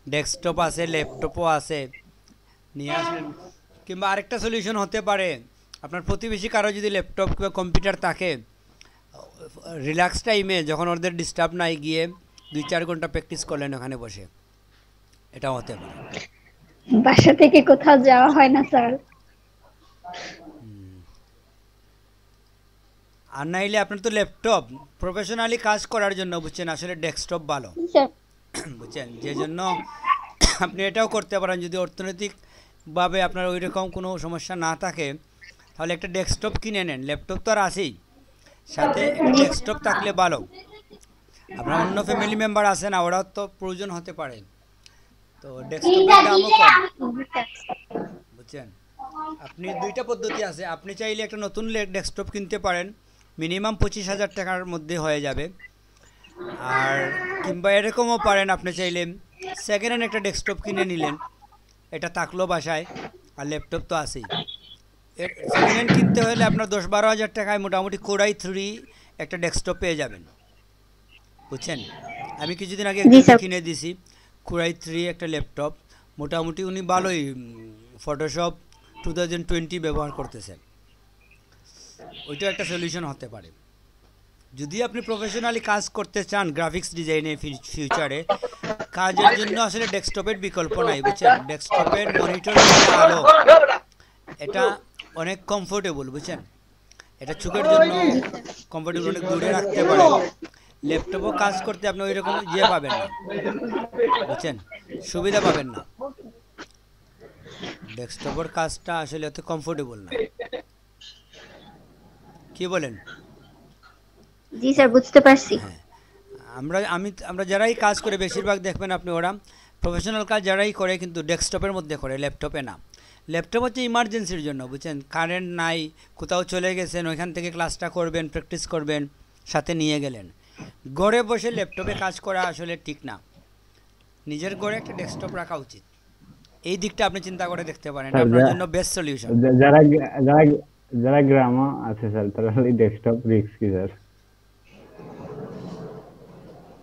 Desktop আছে, ল্যাপটপও আছে, নিয়ে আসলেন। কিংবা আরেকটা সলিউশন হতে পারে, আপনার প্রতিবেশী কারো যদি ল্যাপটপ কিংবা কম্পিউটার থাকে, রিল্যাক্স টাইমে যখন ওদের ডিস্টার্ব নাই গিয়ে 2-4 ঘন্টা প্র্যাকটিস করলেন ওখানে বসে, এটাও হতে পারে। বাসা থেকে কোথাও যাওয়া হয় না স্যার। আর নাইলে আপনার তো ল্যাপটপ প্রফেশনালি কাজ করার জন্য, বুঝছেন, আসলে ডেস্কটপ ভালো। জি স্যার। বুঝছেন, যে জন্য আপনি এটাও করতে পারেন, যদি অর্থনৈতিকভাবে আপনার ওই রকম কোনো সমস্যা না থাকে, তাহলে একটা ডেস্কটপ কিনে নেন। ল্যাপটপ তো আর আছেই, সাথে একটা জি ডেস্কটপ থাকলে ভালো। আপনার অন্য ফ্যামিলি মেম্বার আছে না, ওরাও তো প্রয়োজন হতে পারে। তো ডেস্কটপের দামও কম, বুঝছেন। আপনি দুইটা পদ্ধতি আছে, আপনি চাইলে একটা নতুন ডেস্কটপ কিনতে পারেন, মিনিমাম 25,000 টাকার মধ্যে হয়ে যাবে। আর কিংবা এরকমও পারেন, আপনি চাইলে সেকেন্ড হ্যান্ড একটা ডেস্কটপ কিনে নিলেন, এটা থাকলো বাসায়, আর ল্যাপটপ তো আছেই। এর সেকেন্ড হ্যান্ড কিনতে হলে আপনার 10-12 হাজার টাকায় মোটামুটি কোরাই 3 একটা ডেস্কটপ পেয়ে যাবেন, বুঝছেন। আমি কিছুদিন আগে জি একজনকে স্যার। কিনে দিছি কোরাই 3 একটা ল্যাপটপ। মোটামুটি উনি ভালোই ফটোশপ 2020 ব্যবহার করতেছেন। ওইটাও একটা সলিউশন হতে পারে। যদি আপনি প্রফেশনালি কাজ করতে চান গ্রাফিক্স ডিজাইনে ফিউচারে, কাজের জন্য আসলে ডেস্কটপের বিকল্প নাই, বুঝছেন। ডেস্কটপের মনিটরের যে আলো, এটা অনেক কমফোর্টেবল, বুঝছেন। এটা চোখের জন্য জি স্যার। কমফোর্টেবল, অনেক দূরে রাখতে পারেন। ল্যাপটপও কাজ করতে আপনি ওই রকম ইয়ে পাবেন না, বুঝছেন, সুবিধা পাবেন না। ডেস্কটপের কাজটা আসলে অত কমফোর্টেবল না, কি বলেন? জি স্যার, বুঝতে পারছি। হ্যাঁ, আমরা যারাই কাজ করে বেশিরভাগ দেখবেন আপনি, ওরা প্রফেশনাল কাজ যারাই করে কিন্তু ডেস্কটপের মধ্যে করে, ল্যাপটপে না। ল্যাপটপ হচ্ছে ইমার্জেন্সির জন্য, বুঝছেন, কারেন্ট নাই, কোথাও চলে গেছেন, ওইখান থেকে ক্লাসটা করবেন, প্র্যাকটিস করবেন, সাথে নিয়ে গেলেন। ঘরে বসে ল্যাপটপে কাজ করা আসলে ঠিক না, নিজের ঘরে একটা ডেস্কটপ রাখা উচিত। এই দিকটা আপনি চিন্তা করে দেখতে পারেন, এটা স্যার আপনার জন্য বেস্ট সলিউশন। যারা যারা যারা গ্রামে আছে স্যার, তারা ডেস্কটপ রিস্ক কি স্যার?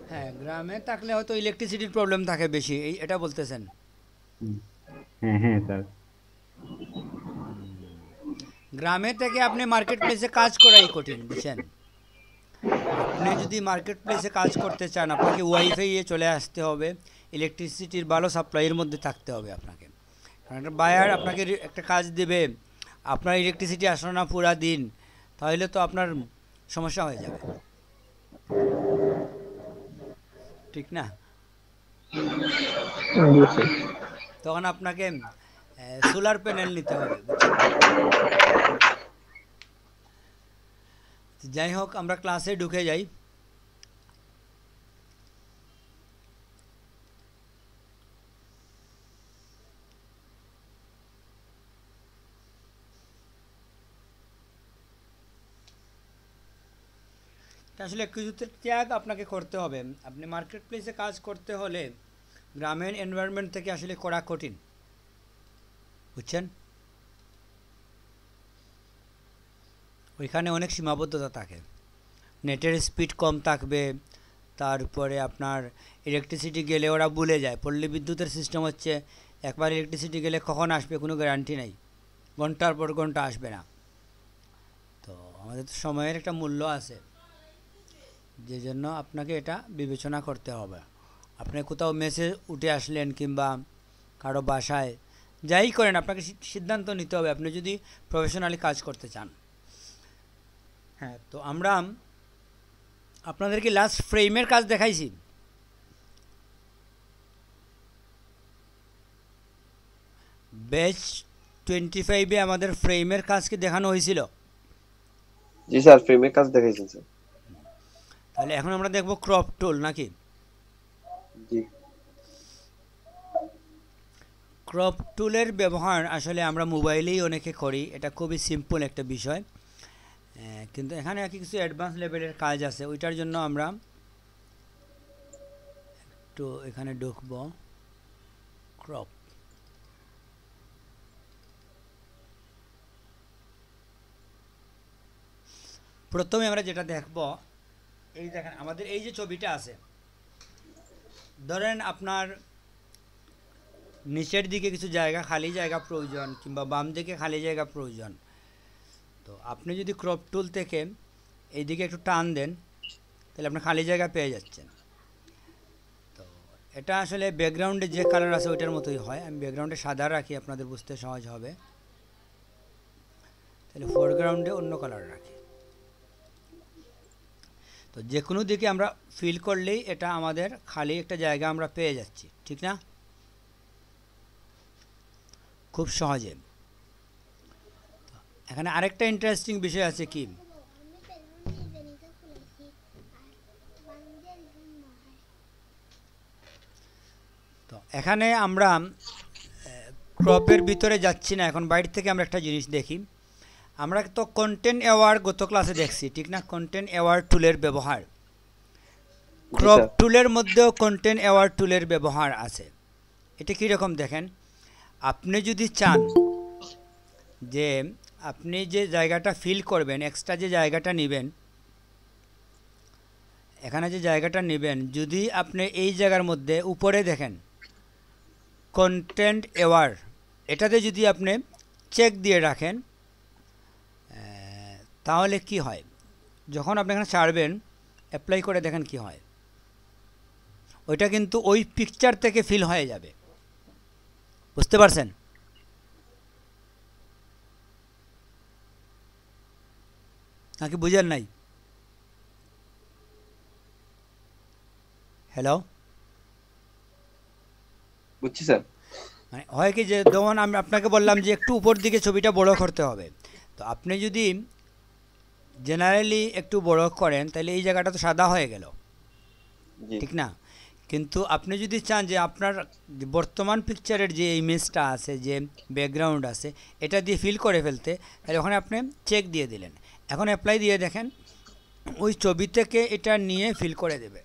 হ্যাঁ, গ্রামে থাকলে হয়তো ইলেকট্রিসিটির প্রবলেম থাকে বেশি, এটা বলতেছেন। হুম। হ্যাঁ হ্যাঁ স্যার। গ্রামে থেকে আপনি মার্কেট প্লেসে কাজ করাই কঠিন, বুঝছেন। আপনি যদি মার্কেট প্লেসে কাজ করতে চান, আপনাকে ওয়াইফাই এ চলে আসতে হবে, ইলেকট্রিসিটির ভালো সাপ্লাইয়ের মধ্যে থাকতে হবে আপনাকে। কারণ একটা বায়ার আপনাকে একটা কাজ দেবে, আপনার ইলেকট্রিসিটি আসলো না পুরা দিন, তাহলে তো আপনার সমস্যা হয়ে যাবে, ঠিক না। জি স্যার। তখন আপনাকে সোলার প্যানেল নিতে হবে, বুঝছেন। যাই হোক, আমরা ক্লাসে ঢুকে যাই। এটা আসলে কিছুতে ত্যাগ আপনাকে করতে হবে। আপনি মার্কেট প্লেসে কাজ করতে হলে গ্রামের এনভায়রনমেন্ট থেকে আসলে করা কঠিন, বুঝছেন। ওইখানে অনেক সীমাবদ্ধতা থাকে, নেটের স্পিড কম থাকবে, তারপরে আপনার ইলেকট্রিসিটি গেলে ওরা ভুলে যায়। পল্লী বিদ্যুতের সিস্টেম হচ্ছে, একবার ইলেকট্রিসিটি গেলে কখন আসবে কোনো গ্যারান্টি নেই, ঘন্টার পর ঘন্টা আসবে না। তো আমাদের তো সময়ের একটা মূল্য আছে, যে জন্য আপনাকে এটা বিবেচনা করতে হবে। আপনি কোথাও মেসে উঠে আসলেন কিংবা কারো বাসায়, যাই করেন আপনাকে সিদ্ধান্ত নিতে হবে আপনি যদি প্রফেশনালি কাজ করতে চান। হ্যাঁ, তো আমরা আপনাদেরকে লাস্ট ফ্রেমের কাজ দেখাইছি। ব্যাচ 25-এ আমাদের ফ্রেমের কাজকে দেখানো হয়েছিল। জি স্যার, ফ্রেমের কাজ দেখাইছেন স্যার। তাহলে এখন আমরা দেখব ক্রপ টুল নাকি। জি ক্রপ টুলের ব্যবহার আসলে আমরা মোবাইলেই অনেকে করি, এটা খুবই সিম্পল একটা বিষয়। কিন্তু এখানে কিছু অ্যাডভান্স লেভেলের কাজ আছে, ওইটার জন্য আমরা একটু এখানে ঢুকব। ক্রপ, প্রথমে আমরা যেটা দেখব, এই দেখেন আমাদের এই যে ছবিটা আছে, ধরেন আপনার নিচের দিকে কিছু জায়গা খালি জায়গা প্রয়োজন কিংবা বাম দিকে খালি জায়গা প্রয়োজন। তো আপনি যদি ক্রপ টুল থেকে এইদিকে একটু টান দেন তাহলে আপনি খালি জায়গা পেয়ে যাচ্ছেন। তো এটা আসলে ব্যাকগ্রাউন্ডে যে কালার আছে ওইটার মতোই হয়। আমি ব্যাকগ্রাউন্ডে সাদা রাখি, আপনাদের বুঝতে সহজ হবে। তাহলে ফোরগ্রাউন্ডে অন্য কালার রাখি। তো যে কোনো দিকে আমরা ফিল করলেই এটা আমাদের খালি একটা জায়গা আমরা পেয়ে যাচ্ছি, ঠিক না? খুব সহজে। এখানে আরেকটা ইন্টারেস্টিং বিষয় আছে কি, তো এখানে আমরা ক্রপের ভিতরে যাচ্ছি না, এখন বাইরে থেকে আমরা একটা জিনিস দেখি। আমরা তো কন্টেন্ট অ্যাওয়ার গত ক্লাসে দেখছি, ঠিক না? কন্টেন্ট অ্যাওয়ার টুলের ব্যবহার, ক্রপ টুলের মধ্যেও কন্টেন্ট অ্যাওয়ার টুলের ব্যবহার আছে। এটা কীরকম দেখেন, আপনি যদি চান যে আপনি যে জায়গাটা ফিল করবেন, এক্সট্রা যে জায়গাটা নেবেন, এখানে যে জায়গাটা নেবেন, যদি আপনি এই জায়গার মধ্যে উপরে দেখেন কন্টেন্ট অ্যাওয়ার, এটাতে যদি আপনি চেক দিয়ে রাখেন তাহলে কি হয়, যখন আপনি এখানে ছাড়বেন অ্যাপ্লাই করে দেখেন কি হয়, ওইটা কিন্তু ওই পিকচার থেকে ফিল হয়ে যাবে। বুঝতে পারছেন? নাকি বুঝেন নাই? হ্যালো, বুঝছি স্যার। মানে হয় কি যে যেমন আমি আপনাকে বললাম যে একটু উপর দিকে ছবিটা বড় করতে হবে, তো আপনি যদি জেনারেলি একটু বড় করেন তাহলে এই জায়গাটা তো সাদা হয়ে গেল, ঠিক না? কিন্তু আপনি যদি চান যে আপনার বর্তমান পিকচারের যে ইমেজটা আছে, যে ব্যাকগ্রাউন্ড আছে, এটা দিয়ে ফিল করে ফেলতে, তাহলে ওখানে আপনি চেক দিয়ে দিলেন। এখন অ্যাপ্লাই দিয়ে দেখেন ওই ছবি থেকে এটা নিয়ে ফিল করে দেবে।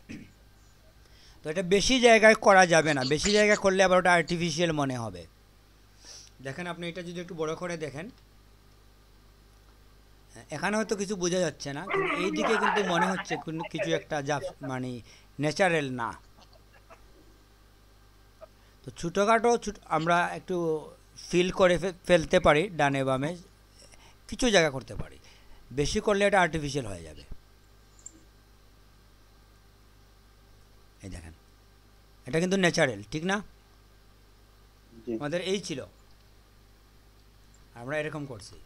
তো এটা বেশি জায়গায় করা যাবে না, বেশি জায়গা করলে আবার ওটা আর্টিফিশিয়াল মনে হবে। দেখেন আপনি এটা যদি একটু বড় করে দেখেন, এখানে হয়তো কিছু বোঝা যাচ্ছে না, কিন্তু এই দিকে কিন্তু মনে হচ্ছে কিছু একটা যা মানে ন্যাচারাল না। তো ছোটোখাটো আমরা একটু ফিল করে ফেলতে পারি, ডানে বামে কিছু জায়গা করতে পারি, বেশি করলে এটা আর্টিফিশিয়াল হয়ে যাবে। এই দেখেন এটা কিন্তু ন্যাচারাল, ঠিক না? আমাদের এই ছিল, আমরা এরকম করছি,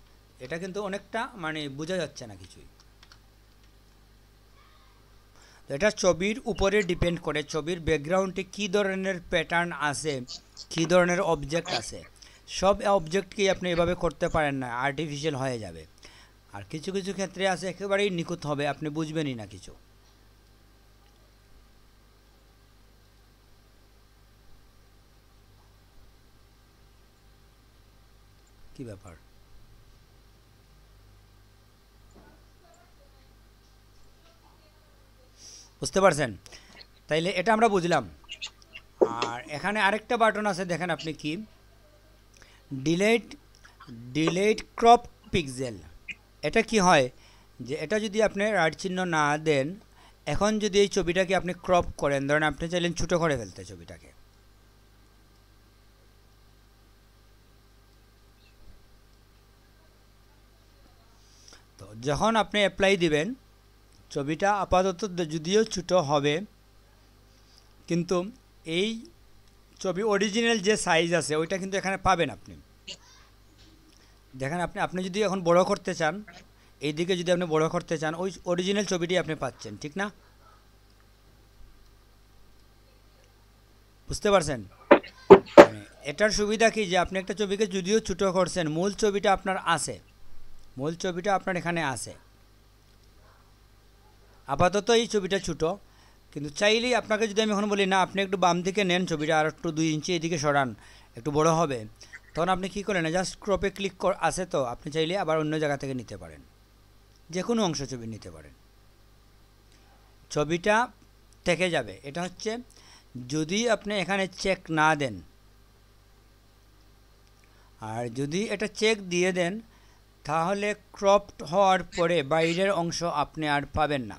এটা কিন্তু অনেকটা মানে বোঝা যাচ্ছে না কিছুই। তো এটা ছবির উপরে ডিপেন্ড করে, ছবির ব্যাকগ্রাউন্ডে কী ধরনের প্যাটার্ন আছে, কী ধরনের অবজেক্ট আছে, সব অবজেক্টকেই আপনি এভাবে করতে পারেন না, আর্টিফিশিয়াল হয়ে যাবে। আর কিছু কিছু ক্ষেত্রে আছে একেবারেই নিখুঁত হবে, আপনি বুঝবেনই না কিছু। কি ব্যাপার? বুঝতে পারছেন? তাইলে এটা আমরা বুঝলাম। আর এখানে আরেকটা বাটন আছে, দেখেন আপনি কি, ডিলেট ক্রপ পিক্সেল। এটা কি হয় যে এটা যদি আপনি রাইট চিহ্ন না দেন, এখন যদি এই ছবিটাকে আপনি ক্রপ করেন, ধরেন আপনি চাইলেন ছোটো করে ফেলতে ছবিটাকে, তো যখন আপনি অ্যাপ্লাই দিবেন ছবিটা আপাতত যদিও ছোটো হবে, কিন্তু এই ছবি অরিজিনাল যে সাইজ আছে ওইটা কিন্তু এখানে পাবেন আপনি। দেখেন আপনি যদি এখন বড় করতে চান, এই দিকে যদি আপনি বড় করতে চান, ওই অরিজিনাল ছবিটি আপনি পাচ্ছেন, ঠিক না? বুঝতে পারছেন? এটার সুবিধা কি যে আপনি একটা ছবিকে যদিও ছোটো করছেন, মূল ছবিটা আপনার আছে, মূল ছবিটা আপনার এখানে আছে। আপাতত এই ছবিটা ছোটো, কিন্তু চাইলেই আপনাকে যদি আমি এখন বলি না আপনি একটু বাম দিকে নেন ছবিটা, আর একটু 2 ইঞ্চি এদিকে সরান, একটু বড় হবে, তখন আপনি কী করেন, জাস্ট ক্রপে ক্লিক আছে, তো আপনি চাইলে আবার অন্য জায়গা থেকে নিতে পারেন, যে কোনো অংশ ছবি নিতে পারেন, ছবিটা থেকে যাবে। এটা হচ্ছে যদি আপনি এখানে চেক না দেন, আর যদি এটা চেক দিয়ে দেন তাহলে ক্রপড হওয়ার পরে বাইরের অংশ আপনি আর পাবেন না।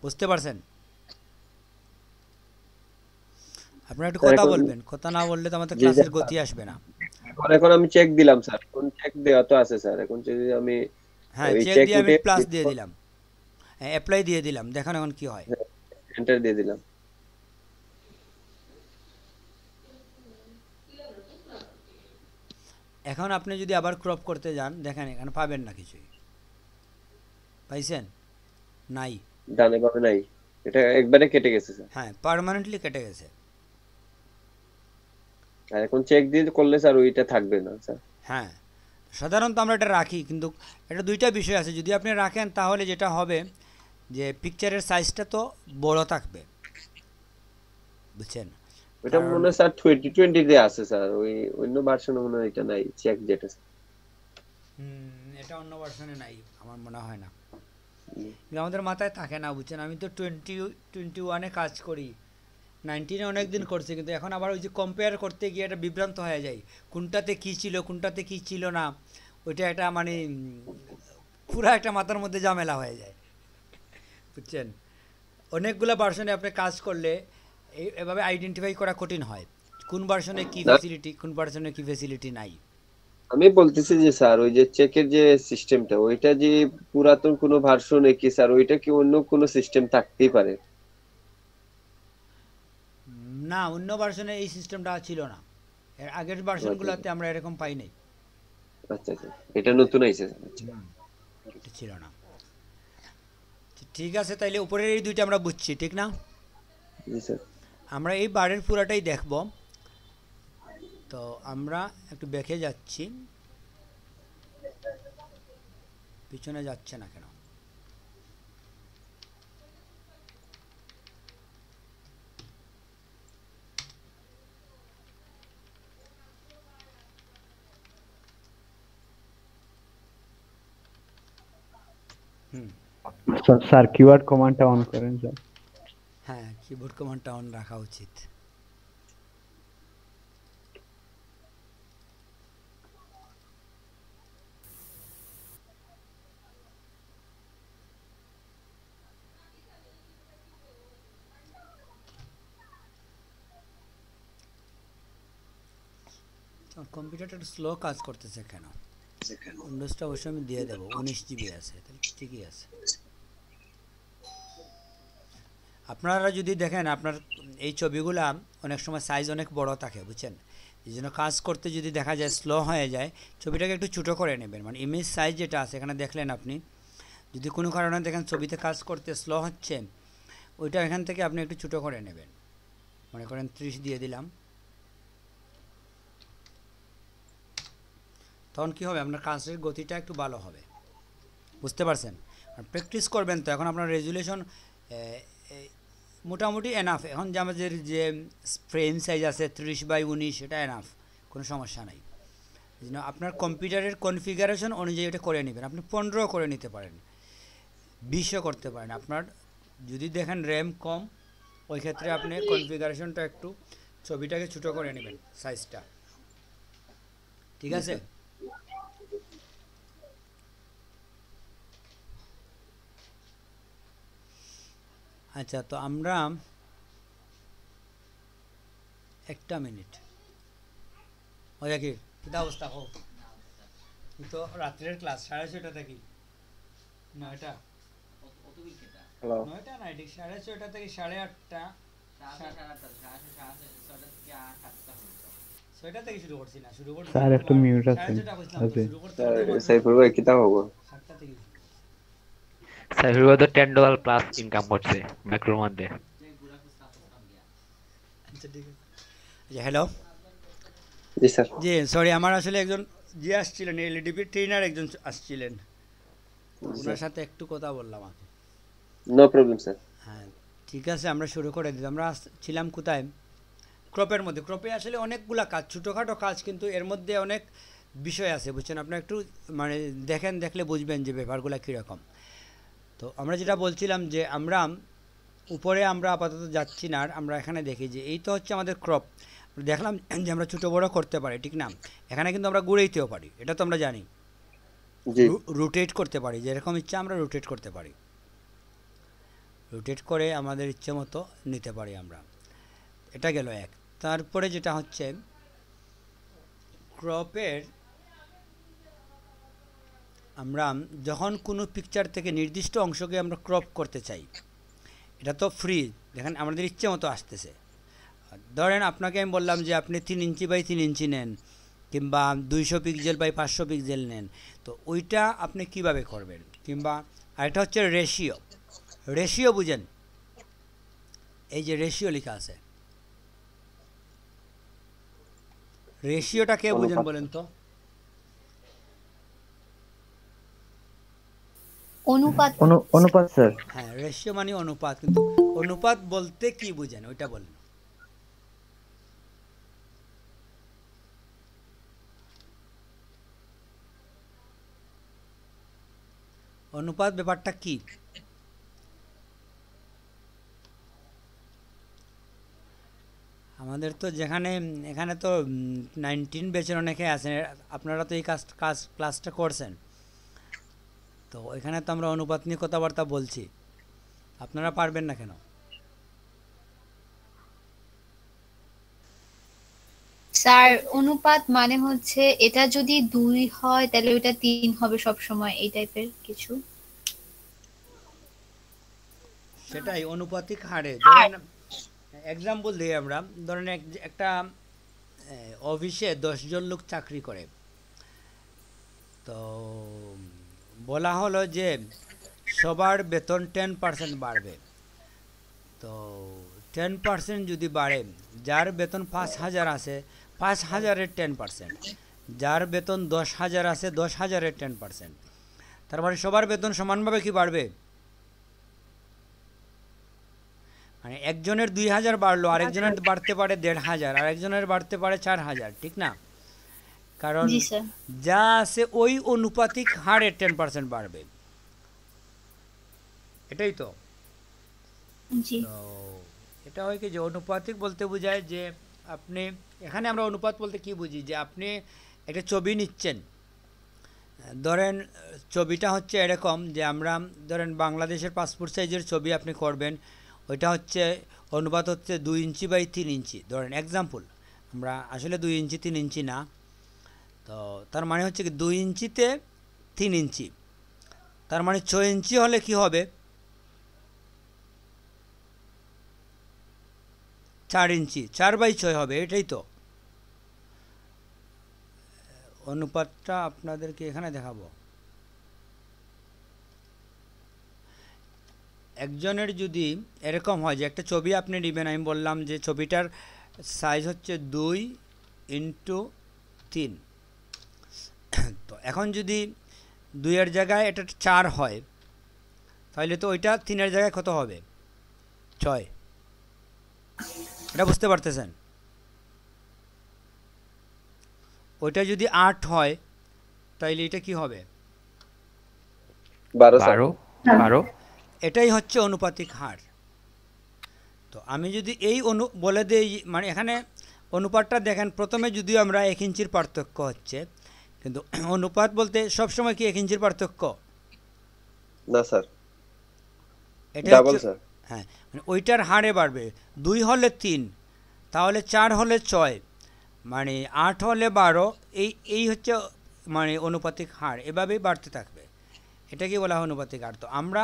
বুঝতে পারছেন? আপনারা একটু স্যার কথা এখন বলবেন, কথা না বললে তো আমাদের জি ক্লাসের স্যার গতি আসবে না। এখন আমি চেক দিলাম স্যার, এখন চেক দেওয়া তো আছে স্যার, এখন যদি আমি হ্যাঁ, ওই চেক চেক দিয়ে আমি উঠে প্লাস দিয়ে দিলাম, হ্যাঁ অ্যাপ্লাই দিয়ে দিলাম, দেখেন এখন কি হয়। এন্টার দিয়ে দিলাম। এখন আপনি যদি আবার ক্রপ করতে যান, দেখেন এখানে পাবেন না কিছুই, পাইছেন? নাই। ডানে বামে নাই, এটা একবারে কেটে গেছে স্যার। হ্যাঁ, পার্মানেন্টলি কেটে গেছে। আর এখন চেক দিয়ে করলে স্যার ওইটা থাকবে না স্যার। হ্যাঁ, সাধারণত আমরা এটা রাখি, কিন্তু এটা দুইটা বিষয় আছে। যদি আপনি রাখেন তাহলে যেটা হবে যে পিকচারের সাইজটা তো বড় থাকবে, বুঝছেন? ওইটা কারণ মনে হয় স্যার 2020 তে আছে স্যার, ওই অন্য ভার্সনে মনে হয় এটা নাই চেক যেটা স্যার। এটা অন্য ভার্সনে নাই আমার মনে হয় না, হুম, কিন্তু আমাদের মাথায় থাকে না, বুঝছেন? আমি তো 2021-এ কাজ করি, 19-এ অনেক দিন করছি, কিন্তু এখন আবার ওই যে কম্পেয়ার করতে গিয়ে একটা বিভ্রান্ত হয়ে যায়, কোনটাতে কী ছিল কোনটাতে কী ছিল না, ওইটা একটা মানে পুরো একটা মাথার মধ্যে ঝামেলা হয়ে যায়, বুঝছেন? অনেকগুলো ভার্সনে আপনি কাজ করলে এভাবে আইডেন্টিফাই করা কঠিন হয়, কোন ভার্সনে কী না ফ্যাসিলিটি, কোন ভার্সনে কী ফ্যাসিলিটি নাই। আমি বলতেছি যে স্যার ওই যে চেকের যে সিস্টেমটা ওইটা যে পুরাতন কোনো ভার্সনে কি স্যার, ওইটা কি অন্য কোনো সিস্টেম থাকতেই পারে? না, অন্য ভার্সনে এই সিস্টেমটা ছিল না, এর আগের আচ্ছা ভার্সনগুলোতে আমরা এরকম পাই নাই। আচ্ছা আচ্ছা, এটা নতুন আইছে স্যার। আচ্ছা এটা ছিল না। ঠিক আছে, তাইলে উপরের এই দুইটা আমরা বুঝছি, ঠিক না? জি স্যার। আমরা এই বারের পুরাটাই দেখব। তো আমরা একটু দেখে যাচ্ছি, পিছনে যাচ্ছে না কেন? হুম, স্যার কিওয়ার্ড কমান্ডটা অন করেন স্যার। হ্যাঁ, কিবোর্ড কমান্ডটা অন রাখা উচিত। কম্পিউটারটা একটু স্লো কাজ করতেছে কেন? উইন্ডোজটা অবশ্যই আমি দিয়ে দেবো, 19 GB আছে, তাহলে ঠিকই আছে। আপনারা যদি দেখেন আপনার এই ছবিগুলা অনেক সময় সাইজ অনেক বড় থাকে, বুঝছেন? এই জন্য কাজ করতে যদি দেখা যায় স্লো হয়ে যায়, ছবিটাকে একটু ছোটো করে নেবেন। মানে ইমেজ সাইজ যেটা আছে এখানে দেখলেন আপনি, যদি কোনো কারণে দেখেন ছবিতে কাজ করতে স্লো হচ্ছে, ওইটা এখান থেকে আপনি একটু ছোটো করে নেবেন। মনে করেন 30 দিয়ে দিলাম, তখন কী হবে, আপনার কাজের গতিটা একটু ভালো হবে, বুঝতে পারছেন? আর প্র্যাকটিস করবেন তো, এখন আপনার রেজুলেশন মোটামুটি এনাফ। এখন যে আমাদের যে ফ্রেম সাইজ আছে 30/19, এটা এনাফ, কোনো সমস্যা নাই। এই জন্য আপনার কম্পিউটারের কনফিগারেশন অনুযায়ী এটা করে নেবেন। আপনি 15 করে নিতে পারেন, 20ও করতে পারেন। আপনার যদি দেখেন র্যাম কম, ওই ক্ষেত্রে আপনি কনফিগারেশনটা একটু ছবিটাকে ছোটো করে নেবেন সাইজটা, ঠিক জি আছে? স্যার। আচ্ছা, তো আমরা একটা মিনিট, ওই কি কী অবস্থা হোক, তো রাত্রের ক্লাস 6:30 থেকে 9টা, হ্যালো 9টা না, ঠিক 6:30 থেকে 8:30, 6টা থেকে শুরু করছি না, শুরু করছি স্যার একটু তোমার মিউট আছেন 6:30 বুঝলাম, তো আছে। শুরু করতে স্যার, করতে মনে হয় সাইফুল ভাই কিতা হবো? 7টা থেকে শুরু করছি। সাইফুল তো $10 প্লাস ইনকাম করছে ম্যাক্রোর মধ্যে। আচ্ছা ঠিক আছে। আচ্ছা, হ্যালো। জি স্যার। জি সরি, আমার আসলে একজন আসছিলেন, এলইডিপি ট্রেনার একজন আসছিলেন, তো জি ওনার স্যার, সাথে একটু কথা বললাম আর কি। No problem sir. হ্যাঁ, ঠিক আছে, আমরা শুরু করে দিই। আমরা ছিলাম কোথায়? ক্রপের মধ্যে। ক্রপে আসলে অনেকগুলা কাজ, ছোটোখাটো কাজ, কিন্তু এর মধ্যে অনেক বিষয় আছে, বুঝছেন? আপনার একটু মানে দেখলে বুঝবেন যে ব্যাপারগুলো কীরকম। তো আমরা যেটা বলছিলাম যে আমরা উপরে আমরা আপাতত যাচ্ছি না, আর আমরা এখানে দেখি যে এই তো হচ্ছে আমাদের ক্রপ। দেখলাম যে আমরা ছোটো বড়ো করতে পারি, ঠিক না? এখানে কিন্তু আমরা ঘুরেইতেও পারি, এটা তো আমরা জানি। জি রোটেট করতে পারি, যেরকম ইচ্ছা আমরা রোটেট করতে পারি, রোটেট করে আমাদের ইচ্ছে মতো নিতে পারি আমরা। এটা গেল এক। তারপরে যেটা হচ্ছে ক্রপের, আমরা যখন কোনো পিকচার থেকে নির্দিষ্ট অংশকে আমরা ক্রপ করতে চাই, এটা তো ফ্রি, দেখেন আমাদের ইচ্ছে মতো আসতেছে। ধরেন আপনাকে আমি বললাম যে আপনি 3 ইঞ্চি বাই 3 ইঞ্চি নেন, কিংবা 200 পিক্সেল বাই 500 পিক্সেল নেন, তো ওইটা আপনি কিভাবে করবেন। কিংবা আরেকটা হচ্ছে রেশিও। রেশিও বুঝেন, এই যে রেশিও লেখা আছে, রেশিওটা কে বুঝেন অনুপাত। বলেন তো? অনুপাত। অনুপাত স্যার। হ্যাঁ, রেশিও মানে অনুপাত, কিন্তু অনুপাত বলতে কি বুঝেন ওইটা বলেন। অনুপাত ব্যাপারটা কি? আমাদের তো যেখানে এখানে তো 19 ব্যাচের অনেকে আছেন, আপনারা তো এই ক্লাসটা করছেন, তো এখানে তো আমরা অনুপাত নিয়ে কথাবার্তা বলছি, আপনারা পারবেন না কেন? স্যার অনুপাত মানে হচ্ছে এটা যদি 2 হয় তাহলে ওইটা 3 হবে সব সময়, এই টাইপের কিছু। সেটাই অনুপাতিক হারে। ধরেন এক্সাম্পল দিই আমরা, ধরেন একটা অফিসে 10 জন লোক চাকরি করে, তো বলা হলো যে সবার বেতন 10% বাড়বে। তো 10% যদি বাড়ে, যার বেতন 5,000 আছে 5,000-এর 10%, যার বেতন 10,000 আছে 10,000-এর 10%, তার মানে সবার বেতন সমানভাবে কি বাড়বে? মানে একজনের 2,000 বাড়লো, আরেকজনের বাড়তে পারে 1,500, আরেকজনের বাড়তে পারে 4,000, ঠিক না? কারণ জি স্যার। যা আছে ওই অনুপাতিক হারে 10% বাড়বে, এটাই তো। জি। তো এটা হয় কি যে অনুপাতিক বলতে বোঝায় যে আপনি, এখানে আমরা অনুপাত বলতে কি বুঝি, যে আপনি একটা ছবি নিচ্ছেন, ধরেন ছবিটা হচ্ছে এরকম যে আমরা ধরেন বাংলাদেশের পাসপোর্ট সাইজের ছবি আপনি করবেন, ওইটা হচ্ছে অনুপাত হচ্ছে 2 ইঞ্চি বাই 3 ইঞ্চি, ধরেন এক্সাম্পল, আমরা আসলে 2 ইঞ্চি 3 ইঞ্চি না, তো তার মানে হচ্ছে কি 2 ইঞ্চিতে 3 ইঞ্চি, তার মানে 6 ইঞ্চি হলে কি হবে? 4 ইঞ্চি, 4/6 হবে, এটাই তো অনুপাতটা। আপনাদেরকে এখানে দেখাবো, একজনের যদি এরকম হয় যে একটা ছবি আপনি নেবেন, আমি বললাম যে ছবিটার সাইজ হচ্ছে 2x3, তো এখন যদি 2-এর জায়গায় এটা 4 হয়, তাহলে তো ওইটা 3-এর জায়গায় কত হবে? 6। এটা বুঝতে পারতেছেন? ওইটা যদি 8 হয়, তাহলে এটা কি হবে? 12 স্যার। 12। এটাই হচ্ছে অনুপাতিক হার। তো আমি যদি এই বলে দেই, মানে এখানে অনুপাতটা দেখেন, প্রথমে যদিও আমরা 1 ইঞ্চির পার্থক্য হচ্ছে, কিন্তু অনুপাত বলতে সবসময় কি 1 ইঞ্চির পার্থক্য? না স্যার, এটা ডাবল হচ্ছে, স্যার। হ্যাঁ, মানে ওইটার হারে বাড়বে। 2 হলে 3, তাহলে 4 হলে 6, মানে 8 হলে 12, এই হচ্ছে মানে অনুপাতিক হার, এভাবেই বাড়তে থাকবে। এটাকে বলা হয় অনুপাতিক হার। তো আমরা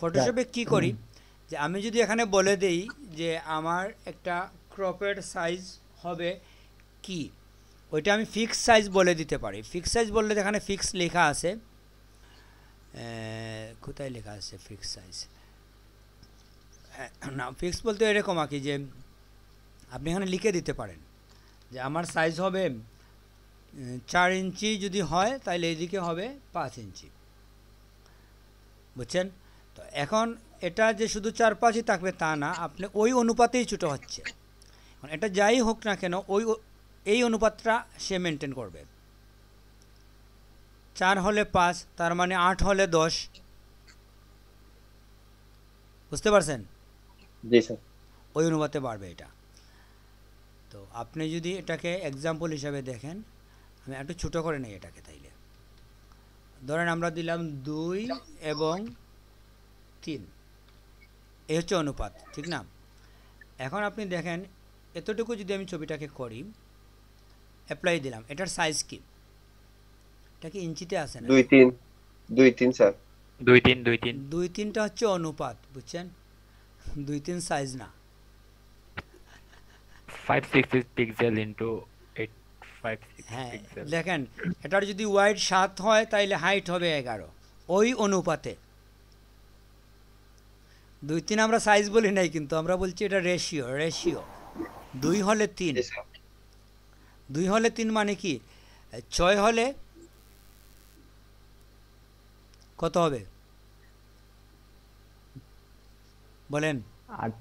ফটোশপে কি করি, যে আমি যদি এখানে বলে দেই যে আমার একটা ক্রপের সাইজ হবে কি, ওইটা আমি ফিক্স সাইজ বলে দিতে পারি। ফিক্স সাইজ বললে এখানে ফিক্স লেখা আছে, কোথায় লেখা আছে ফিক্স সাইজ? না, ফিক্স বলতে এরকম আর কি, যে আপনি এখানে লিখে দিতে পারেন যে আমার সাইজ হবে 4 ইঞ্চি, যদি হয় তাহলে এইদিকে হবে 5 ইঞ্চি, বুঝছেন? তো এখন এটা যে শুধু 4-5ই থাকবে তা না, আপনি ওই অনুপাতেই ছোটো হচ্ছে, এটা যাই হোক না কেন এই অনুপাতটা সে মেনটেন করবে। 4 হলে 5, তার মানে 8 হলে 10, বুঝতে পারছেন? জি স্যার। ওই অনুপাতে বাড়বে এটা। তো আপনি যদি এটাকে এক্সাম্পল হিসাবে দেখেন, আমি একটু ছোটো করে নেই এটাকে, তাইলে ধরেন আমরা দিলাম 2 এবং 3, এই হচ্ছে অনুপাত, ঠিক না? এখন আপনি দেখেন এতটুকু যদি আমি ছবিটাকে করি, অ্যাপ্লাই দিলাম, এটার সাইজ কি? এটা কি ইঞ্চিতে আছে না? 2-3 স্যার। 2-3 2-3টা হচ্ছে অনুপাত, বুঝছেন? 2-3 সাইজ না। 566 পিক্সেল ইনটু 856 হ্যাঁ পিক্সেল। দেখেন, এটার যদি ওয়াইড 7 হয় তাইলে হাইট হবে 11, ওই অনুপাতে। 2-3 আমরা সাইজ বলি নাই, কিন্তু আমরা বলছি এটা রেশিও। 2 হলে 3, জি স্যার। 2 হলে 3 মানে কি? 6 হলে কত হবে বলেন? 8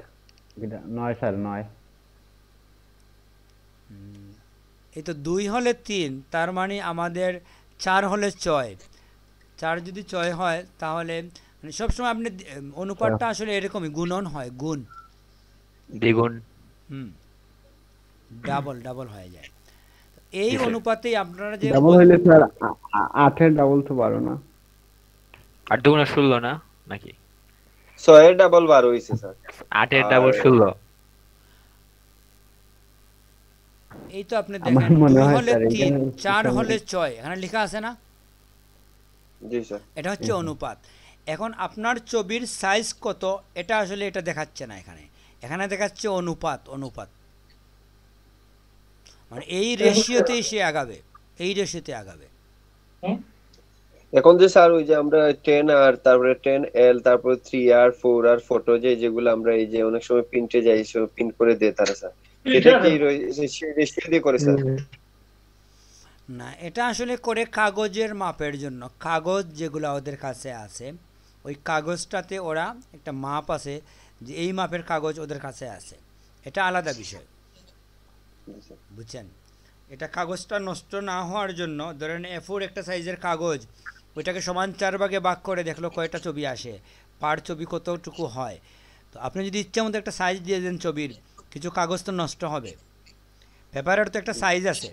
এটা 9 স্যার 9। এই তো 2 হলে 3, তার মানে আমাদের 4 হলে 6। 4 যদি 6 হয় তাহলে মানে সবসময় আপনি অনুপাতটা আসলে এরকমই গুণন হয়, গুণ দ্বিগুণ। ডাবল হয়ে যায়। এই জি স্যার। অনুপাতেই আপনারা যে ডাবল হইলে স্যার 8 এর ডাবল তো 12 না? 8 দুগুণে 16 না নাকি? 6 এর ডাবল 12 হইছে স্যার। 8 এর ডাবল 16। এই তো আপনি আমার দেখেন, মনে 2 হয় হলে স্যার 3, এখানে 4 হলে 6, এখানে লেখা আছে না? জি স্যার। এটা হচ্ছে অনুপাত। এখন আপনার ছবির সাইজ কত এটা আসলে এটা দেখাচ্ছে না, এখানে দেখাচ্ছে অনুপাত। মানে এই রেশিওতেই সে আগাবে, এই রেশিওতে আগাবে। এখন যে স্যার ওই যে আমরা 10 আর তারপরে 10L তারপরে 3R 4R ফটো যেগুলো আমরা এই যে অনেক সময় প্রিন্টে যাই সব প্রিন্ট করে দেয় তারা স্যার, এটা কি রেশিও দিয়ে করে স্যার? না, এটা আসলে করে কাগজের মাপের জন্য। কাগজ যেগুলো ওদের কাছে আছে, ওই কাগজটাতে ওরা একটা মাপ আছে, যে এই মাপের কাগজ ওদের কাছে আছে, এটা আলাদা বিষয়, বুঝছেন? এটা কাগজটা নষ্ট না হওয়ার জন্য, ধরেন A4 একটা সাইজের কাগজ, ওইটাকে সমান 4 ভাগে ভাগ করে দেখলো কয়টা ছবি আসে, পার ছবি কতটুকু হয়। তো আপনি যদি ইচ্ছা মতো একটা সাইজ দিয়ে দেন ছবির, কিছু কাগজ তো নষ্ট হবে। পেপারের তো একটা সাইজ আছে।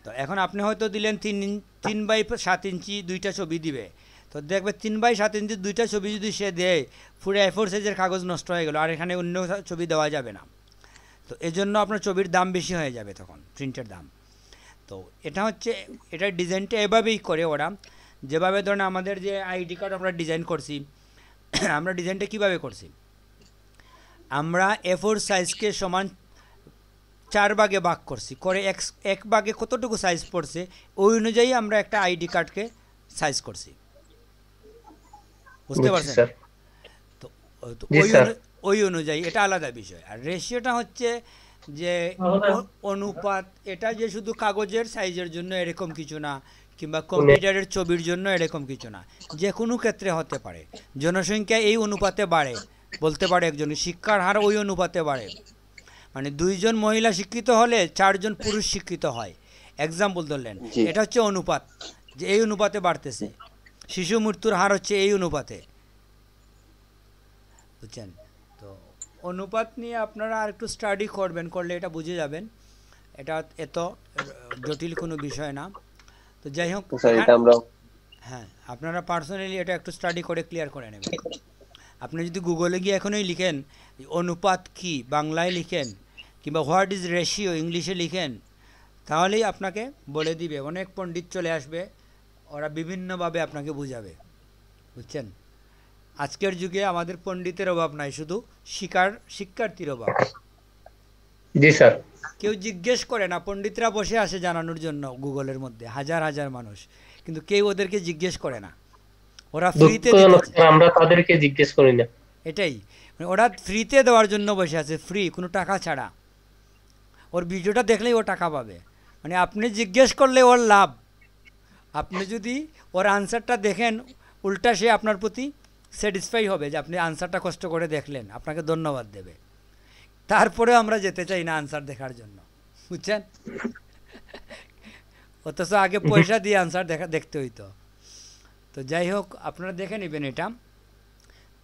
তো এখন আপনি হয়তো দিলেন 3x7 ইঞ্চি 2টা ছবি দিবে, তো দেখবে 3x7 ইঞ্চি 2টা ছবি যদি সে দেয়, পুরো A4 সাইজের কাগজ নষ্ট হয়ে গেল, আর এখানে অন্য ছবি দেওয়া যাবে না। তো এজন্য আপনার ছবির দাম বেশি হয়ে যাবে তখন, প্রিন্টের দাম। তো এটা ডিজাইনটা এভাবেই করে ওরা, যেভাবে ধরেন আমাদের যে আইডি কার্ড আমরা ডিজাইন করছি, আমরা ডিজাইনটা কিভাবে করছি, আমরা A4 সাইজকে সমান 4 ভাগে ভাগ করছি, করে এক ভাগে কতটুকু সাইজ পড়ছে ওই অনুযায়ী আমরা একটা আইডি কার্ডকে সাইজ করছি, বুঝতে পারছেন? তো ওই অনুযায়ী এটা আলাদা বিষয়। আর রেশিওটা হচ্ছে যে অনুপাত, এটা যে শুধু কাগজের সাইজের জন্য এরকম কিছু না, কিংবা কম্পিউটারের ছবির জন্য এরকম কিছু না, যে কোনো ক্ষেত্রে হতে পারে। জনসংখ্যা এই অনুপাতে বাড়ে, বলতে পারে একজন, শিক্ষার হার ওই অনুপাতে বাড়ে, মানে 2 জন মহিলা শিক্ষিত হলে 4 জন পুরুষ শিক্ষিত হয়, এক্সাম্পল ধরলেন। এটা হচ্ছে অনুপাত, যে এই অনুপাতে বাড়তেছে। শিশু মৃত্যুর হার হচ্ছে এই অনুপাতে, বুঝছেন? তো অনুপাত নিয়ে আপনারা আর একটু স্টাডি করলে এটা বুঝে যাবেন, এটা এত জটিল কোনো বিষয় না। তো যাই হোক, হ্যাঁ, আপনারা পার্সোনালি এটা একটু স্টাডি করে ক্লিয়ার করে নেবেন। আপনি যদি গুগলে গিয়ে এখনই লিখেন অনুপাত কি, বাংলায় লিখেন, কিংবা হোয়াট ইজ রেশিও ইংলিশে লিখেন, তাহলেই আপনাকে বলে দিবে। অনেক পণ্ডিত চলে আসবে, ওরা বিভিন্নভাবে আপনাকে বুঝাবে, বুঝছেন? আজকের যুগে আমাদের পণ্ডিতের অভাব নাই, শুধু শিক্ষার্থীর অভাব। জি স্যার। কেউ জিজ্ঞেস করে না, পণ্ডিতরা বসে আসে জানানোর জন্য গুগলের মধ্যে, হাজার হাজার মানুষ, কিন্তু কেউ ওদেরকে জিজ্ঞেস করে না। ওরা ফ্রিতে, আমরা তাদেরকে জিজ্ঞেস করি না। এটাই, ওরা ফ্রিতে দেওয়ার জন্য বসে আছে, ফ্রি, কোনো টাকা ছাড়া। ওর ভিডিওটা দেখলেই ও টাকা পাবে, মানে আপনি জিজ্ঞেস করলে ওর লাভ। আপনি যদি ওর আনসারটা দেখেন, উল্টা সে আপনার প্রতি স্যাটিসফাই হবে যে আপনি আনসারটা কষ্ট করে দেখলেন, আপনাকে ধন্যবাদ দেবে। তারপরেও আমরা যেতে চাই না আনসার দেখার জন্য, বুঝছেন? অথচ আগে পয়সা দিয়ে আনসার দেখতে হইতো। তো যাই হোক, আপনারা দেখে নেবেন এটা।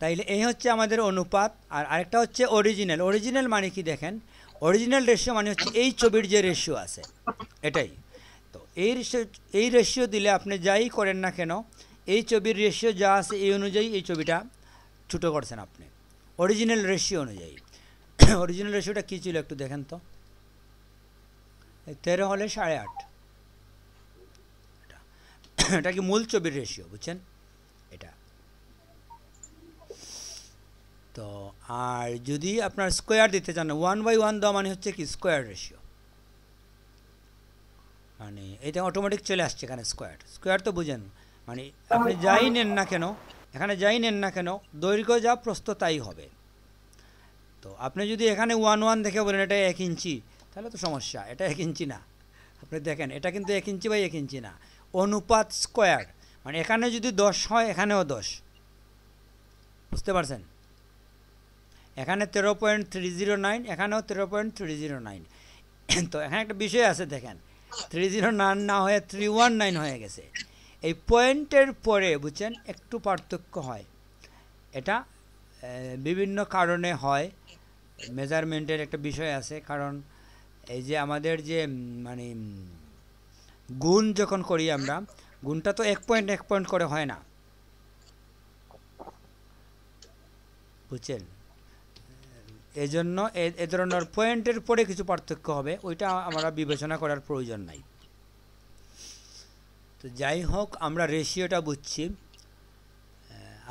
তাইলে এই হচ্ছে আমাদের অনুপাত। আর আরেকটা হচ্ছে অরিজিনাল মানে কি দেখেন, অরিজিনাল রেশিও মানে হচ্ছে এই ছবির যে রেশিও আছে এটাই। তো এই রেশিও দিলে আপনি যাই করেন না কেন, এই ছবির রেশিও যা আছে এই অনুযায়ী এই ছবিটা ছোটো করছেন আপনি, অরিজিনাল রেশিও অনুযায়ী। অরিজিনাল রেশিওটা কী ছিল একটু দেখেন তো, 13 হলে 8.5, এটা কি মূল ছবির রেশিও, বুঝছেন এটা। তো আর যদি আপনার স্কোয়ার দিতে চান, 1/1 দেওয়া মানে হচ্ছে কি স্কোয়ার রেশিও, মানে এটা অটোমেটিক চলে আসছে এখানে স্কোয়ার। স্কোয়ার তো বুঝেন, মানে আপনি যাই নেন না কেন, এখানে যাই নেন না কেন, দৈর্ঘ্য যা প্রস্থ তাই হবে। তো আপনি যদি এখানে 1/1 দেখে বলেন এটা 1 ইঞ্চি, তাহলে তো সমস্যা, এটা 1 ইঞ্চি না। আপনি দেখেন এটা কিন্তু 1 ইঞ্চি বাই 1 ইঞ্চি না, অনুপাত স্কোয়ার, মানে এখানে যদি 10 হয় এখানেও 10, বুঝতে পারছেন। এখানে 13.309, এখানেও 13.309। তো এখানে একটা বিষয় আছে দেখেন, 309 না হয়ে 319 হয়ে গেছে। এই পয়েন্টের পরে বুঝছেন একটু পার্থক্য হয়, এটা বিভিন্ন কারণে হয়, মেজারমেন্টের একটা বিষয় আছে। কারণ এই যে আমাদের যে মানে গুণ যখন করি আমরা, গুণটা তো 1 পয়েন্ট 1 পয়েন্ট করে হয় না, বুঝছেন। এই জন্য এ ধরনের পয়েন্টের পরে কিছু পার্থক্য হবে, ওইটা আমরা বিবেচনা করার প্রয়োজন নাই। তো যাই হোক, আমরা রেশিওটা বুঝছি।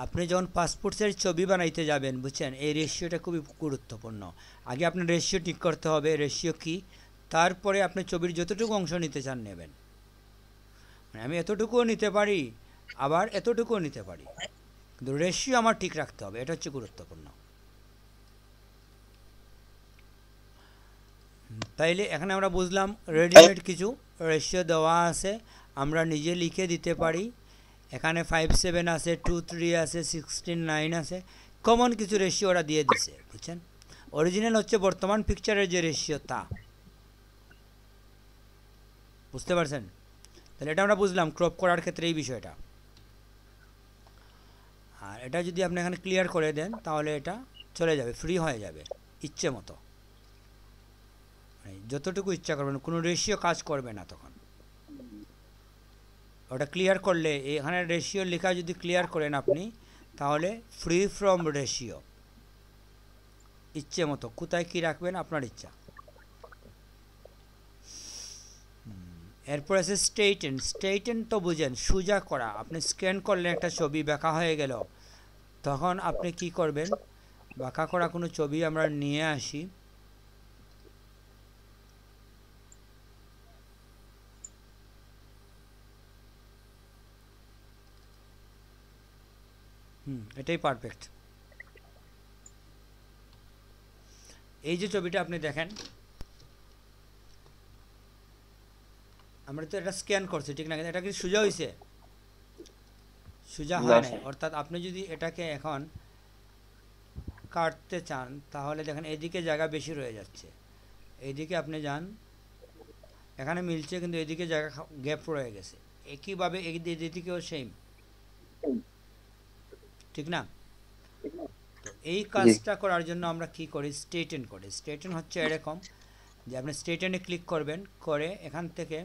আপনি যখন পাসপোর্ট সাইজ ছবি বানাইতে যাবেন, বুঝছেন, এই রেশিওটা খুবই গুরুত্বপূর্ণ। আগে আপনার রেশিও ঠিক করতে হবে, রেশিও কি, তারপরে আপনি ছবির যতটুকু অংশ নিতে চান নেবেন। মানে আমি এতটুকুও নিতে পারি, আবার এতটুকুও নিতে পারি, কিন্তু রেশিও আমার ঠিক রাখতে হবে, এটা হচ্ছে গুরুত্বপূর্ণ। তাইলে এখানে আমরা বুঝলাম রেডিমেড কিছু রেশিও দেওয়া আছে, আমরা নিজে লিখে দিতে পারি। এখানে 5:7 আছে, 2:3 আছে, 16:9 আছে, কমন কিছু রেশিও ওরা দিয়ে দিছে, বুঝছেন। অরিজিনাল হচ্ছে বর্তমান পিকচারের যে রেশিও তা, বুঝতে পারছেন। তাহলে এটা আমরা বুঝলাম ক্রপ করার ক্ষেত্রে এই বিষয়টা। আর এটা যদি আপনি এখানে ক্লিয়ার করে দেন তাহলে এটা চলে যাবে, ফ্রি হয়ে যাবে ইচ্ছে মতো, যতটুকু ইচ্ছা করবেন, কোনো রেশিও কাজ করবে না তখন। ওটা ক্লিয়ার করলে, এখানে রেশিও লেখা যদি ক্লিয়ার করেন আপনি, তাহলে ফ্রি ফ্রম রেশিও, ইচ্ছে মতো কোথায় কি রাখবেন আপনার ইচ্ছা। এরপর আছে স্ট্রেইটেন। স্ট্রেইটেন তো বুঝেন, সোজা করা। আপনি স্ক্যান করলেন একটা ছবি বাঁকা হয়ে গেল, তখন আপনি কি করবেন, বাঁকা করা কোনো ছবি আমরা নিয়ে আসি, এটাই পারফেক্ট। এই যে ছবিটা আপনি দেখেন, আমরা তো এটা স্ক্যান করছি, ঠিক না, এটা কি সোজা হয়েছে? সোজা হয় না। অর্থাৎ আপনি যদি এটাকে এখন কাটতে চান, তাহলে দেখেন এদিকে জায়গা বেশি রয়ে যাচ্ছে, এইদিকে আপনি যান, এখানে মিলছে, কিন্তু এদিকে জায়গা গ্যাপ রয়ে গেছে। একইভাবে এদিকেও সেম, ঠিক না। তো এই কাজটা করার জন্য আমরা কি করি, স্ট্রেইটেন করি। স্ট্রেইটেন হচ্ছে এরকম যে আপনি স্ট্রেইটেনে ক্লিক করবেন, করে এখান থেকে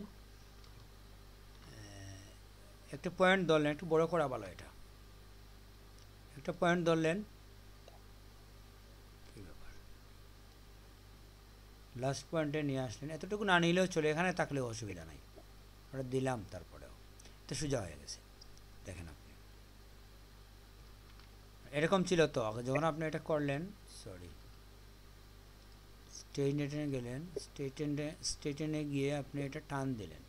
একটা পয়েন্ট ধরলেন, একটু বড় করা ভালো, এটা একটা পয়েন্ট ধরলেন, লাস্ট পয়েন্টে নিয়ে আসলেন, এতটুকু না নিলেও চলে, এখানে থাকলেও অসুবিধা নাই, ওটা দিলাম, তারপরেও তো সোজা হয়ে গেছে। দেখেন আপনি এরকম ছিল তো যখন আপনি এটা করলেন, সরি, স্ট্রেইটেনে গেলেন, স্ট্রেইটেনে গিয়ে আপনি এটা টান দিলেন,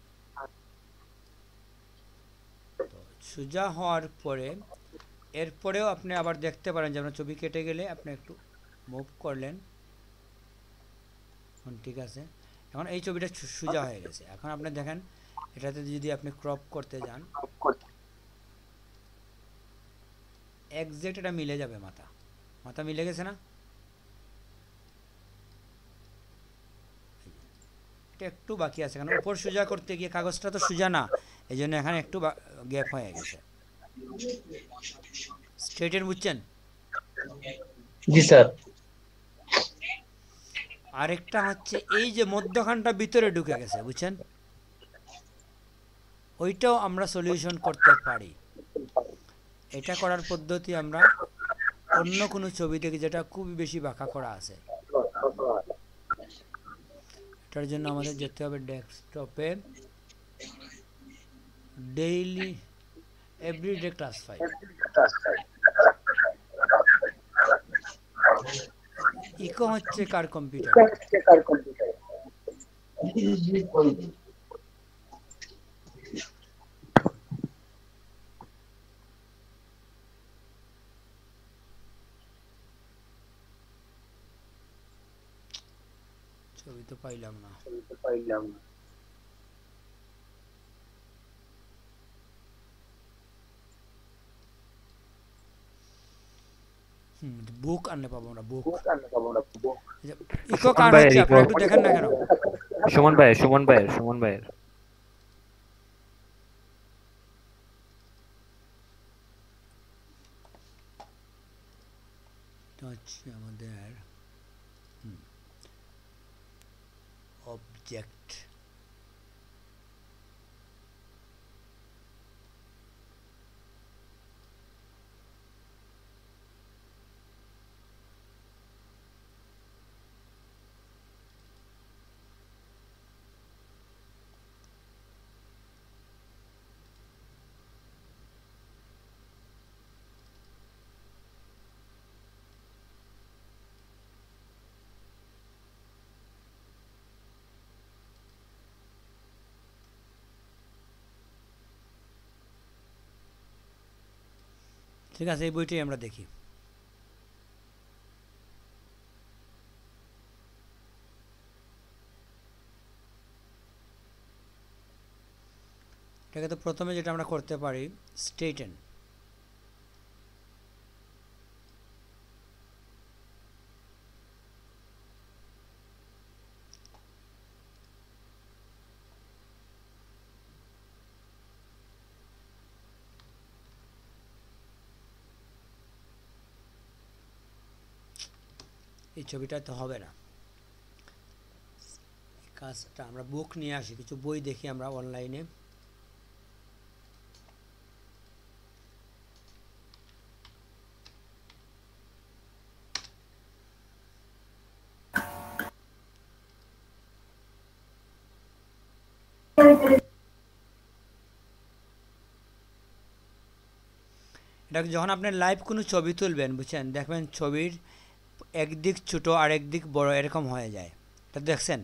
তো সোজা হওয়ার পরে এরপরেও আপনি আবার দেখতে পারেন যে আপনার ছবি কেটে গেলে আপনি একটু মুভ করলেন, এখন ঠিক আছে। এখন এই ছবিটা সোজা হয়ে গেছে। এখন আপনি দেখেন এটাতে যদি আপনি ক্রপ করতে যান, এক্সাক্ট এটা মিলে যাবে, মাথা মিলে গেছে না। এটা একটু বাকি আছে, কারণ উপর সোজা করতে গিয়ে কাগজটা তো সোজা না, এই জন্য এখানে একটু গ্যাপ হয়ে গেছে। স্ট্রেইটেন বুঝছেন? জি স্যার। আরেকটা হচ্ছে এই যে মধ্যখানটা ভিতরে ঢুকে গেছে, বুঝছেন, ওইটাও আমরা সলিউশন করতে পারি। এটা করার পদ্ধতি আমরা অন্য কোনো ছবি থেকে, যেটা খুবই বেশি বাঁকা করা আছে, এটার জন্য আমাদের যেতে হবে ডেস্কটপে, ডেইলি এভরিডে ক্লাস 5। ইকো হচ্ছে কার কম্পিউটারে? ছবি তো পাইলাম না। বুক আনলে পাবো আমরা, বুক। ইকো সুমন কার ভাইয়ের হচ্ছে ইকো, আপনারা একটু দেখেন না কেন? সুমন ভাইয়ের। এটা হচ্ছে আমাদের অবজেক্ট। ঠিক আছে, এই বইটাই আমরা দেখি। এটাকে তো প্রথমে যেটা আমরা করতে পারি, স্টেটেন। এই ছবিটা তো হবে না, কাজটা আমরা বুক নিয়ে আসি, কিছু বই দেখি আমরা অনলাইনে। এটা যখন আপনি লাইভ কোনো ছবি তুলবেন, বুঝছেন, দেখবেন ছবির একদিক ছোট আর একদিক বড় এরকম হয়ে যায়। এটা দেখছেন?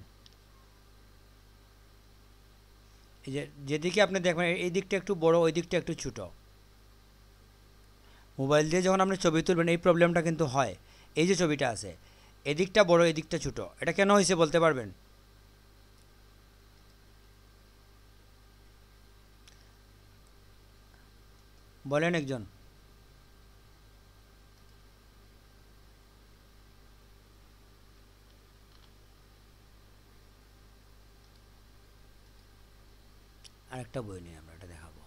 এই যে যেদিকে আপনি দেখবেন এই দিকটা একটু বড়, ওই দিকটা একটু ছোট। মোবাইল দিয়ে যখন আপনি ছবি তুলবেন এই প্রবলেমটা কিন্তু হয়। এই যে ছবিটা আছে, এদিকটা বড় এদিকটা ছোট, এটা কেন হয়েছে বলতে পারবেন? বলেন একজন। আরেকটা বই নিয়ে আমরা এটা দেখাবো।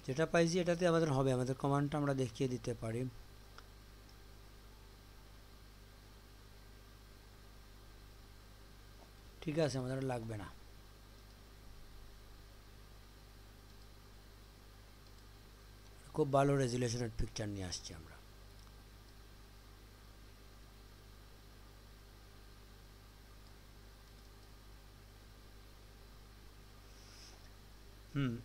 যেটা পাইছি এটাতে আমাদের হবে, আমাদের কমান্ডটা আমরা দেখিয়ে দিতে পারি। ঠিক আছে, আমাদের লাগবে না। খুব ভালো রেজুলেশনের পিকচার নিয়ে আসছি আমরা।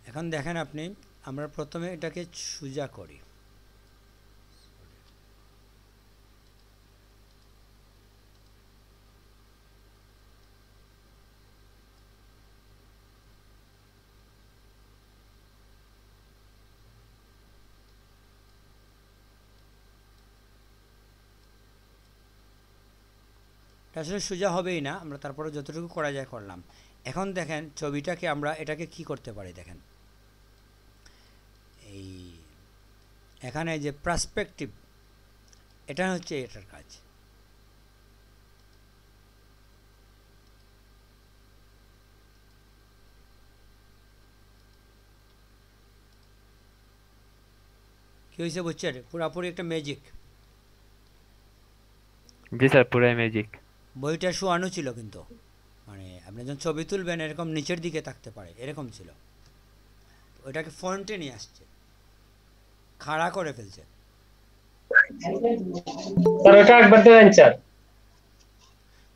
এখন দেখেন আপনি, আমরা প্রথমে এটাকে সোজা করি। এটা আসলে সোজা হবেই না, আমরা তারপরে যতটুকু করা যায় করলাম। এখন দেখেন ছবিটাকে আমরা এটাকে কি করতে পারি, দেখেন এই এখানে যে পার্সপেক্টিভ, এটা হচ্ছে এটার কাজ। কি হয়েছে বুঝছেন? পুরাপুরি একটা ম্যাজিক। জি স্যার পুরাই ম্যাজিক। বইটা শোয়ানো ছিল কিন্তু, মানে আপনি যখন ছবি তুলবেন এরকম নিচের দিকে থাকতে পারে, এরকম ছিল। ওইটাকে ফ্রন্টে নিয়ে আসছে, খাড়া করে ফেলছে। স্যার ওটা একবার দেন স্যার।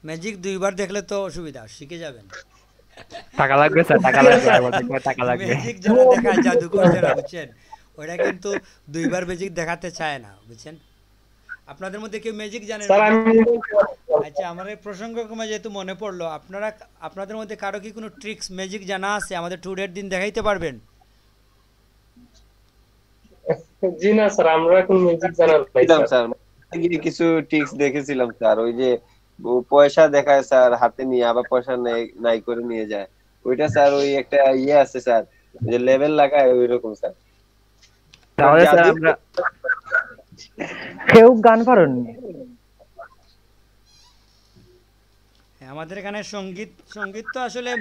ম্যাজিক 2বার দেখলে তো অসুবিধা, শিখে যাবেন। টাকা লাগবে স্যার, টাকা লাগবে, একবার দেখলে টাকা লাগবে। ম্যাজিক যারা দেখায়, জাদুকর যারা, বুঝছেন, ওরা কিন্তু 2বার ম্যাজিক দেখাতে চায় না, বুঝছেন। আপনাদের মধ্যে কেউ ম্যাজিক জানেন? স্যার আমি আচ্ছা, আমার এই প্রসঙ্গক্রমে যেহেতু মনে পড়লো, আপনাদের মধ্যে কারো কি কোনো ট্রিক্স ম্যাজিক জানা আছে, আমাদের ট্যুরের দিন দেখাইতে পারবেন? জি না স্যার, আমরা এখন মিউজিক জানার নাই ছিলাম স্যার। স্যার, কিছু টিপস দেখেছিলাম স্যার। ওই যে পয়সা দেখায় স্যার হাতে নিয়ে, আবার পয়সা নাই নাই করে নিয়ে যায়। ওইটা স্যার ওই একটা ইয়ে আছে স্যার, যে লেভেল লাগায় ওই রকম স্যার। তাহলে স্যার জাদু আমরা কেউ গান পারেননি? হ্যাঁ, আমাদের এখানে সঙ্গীত সঙ্গীত তো আসলে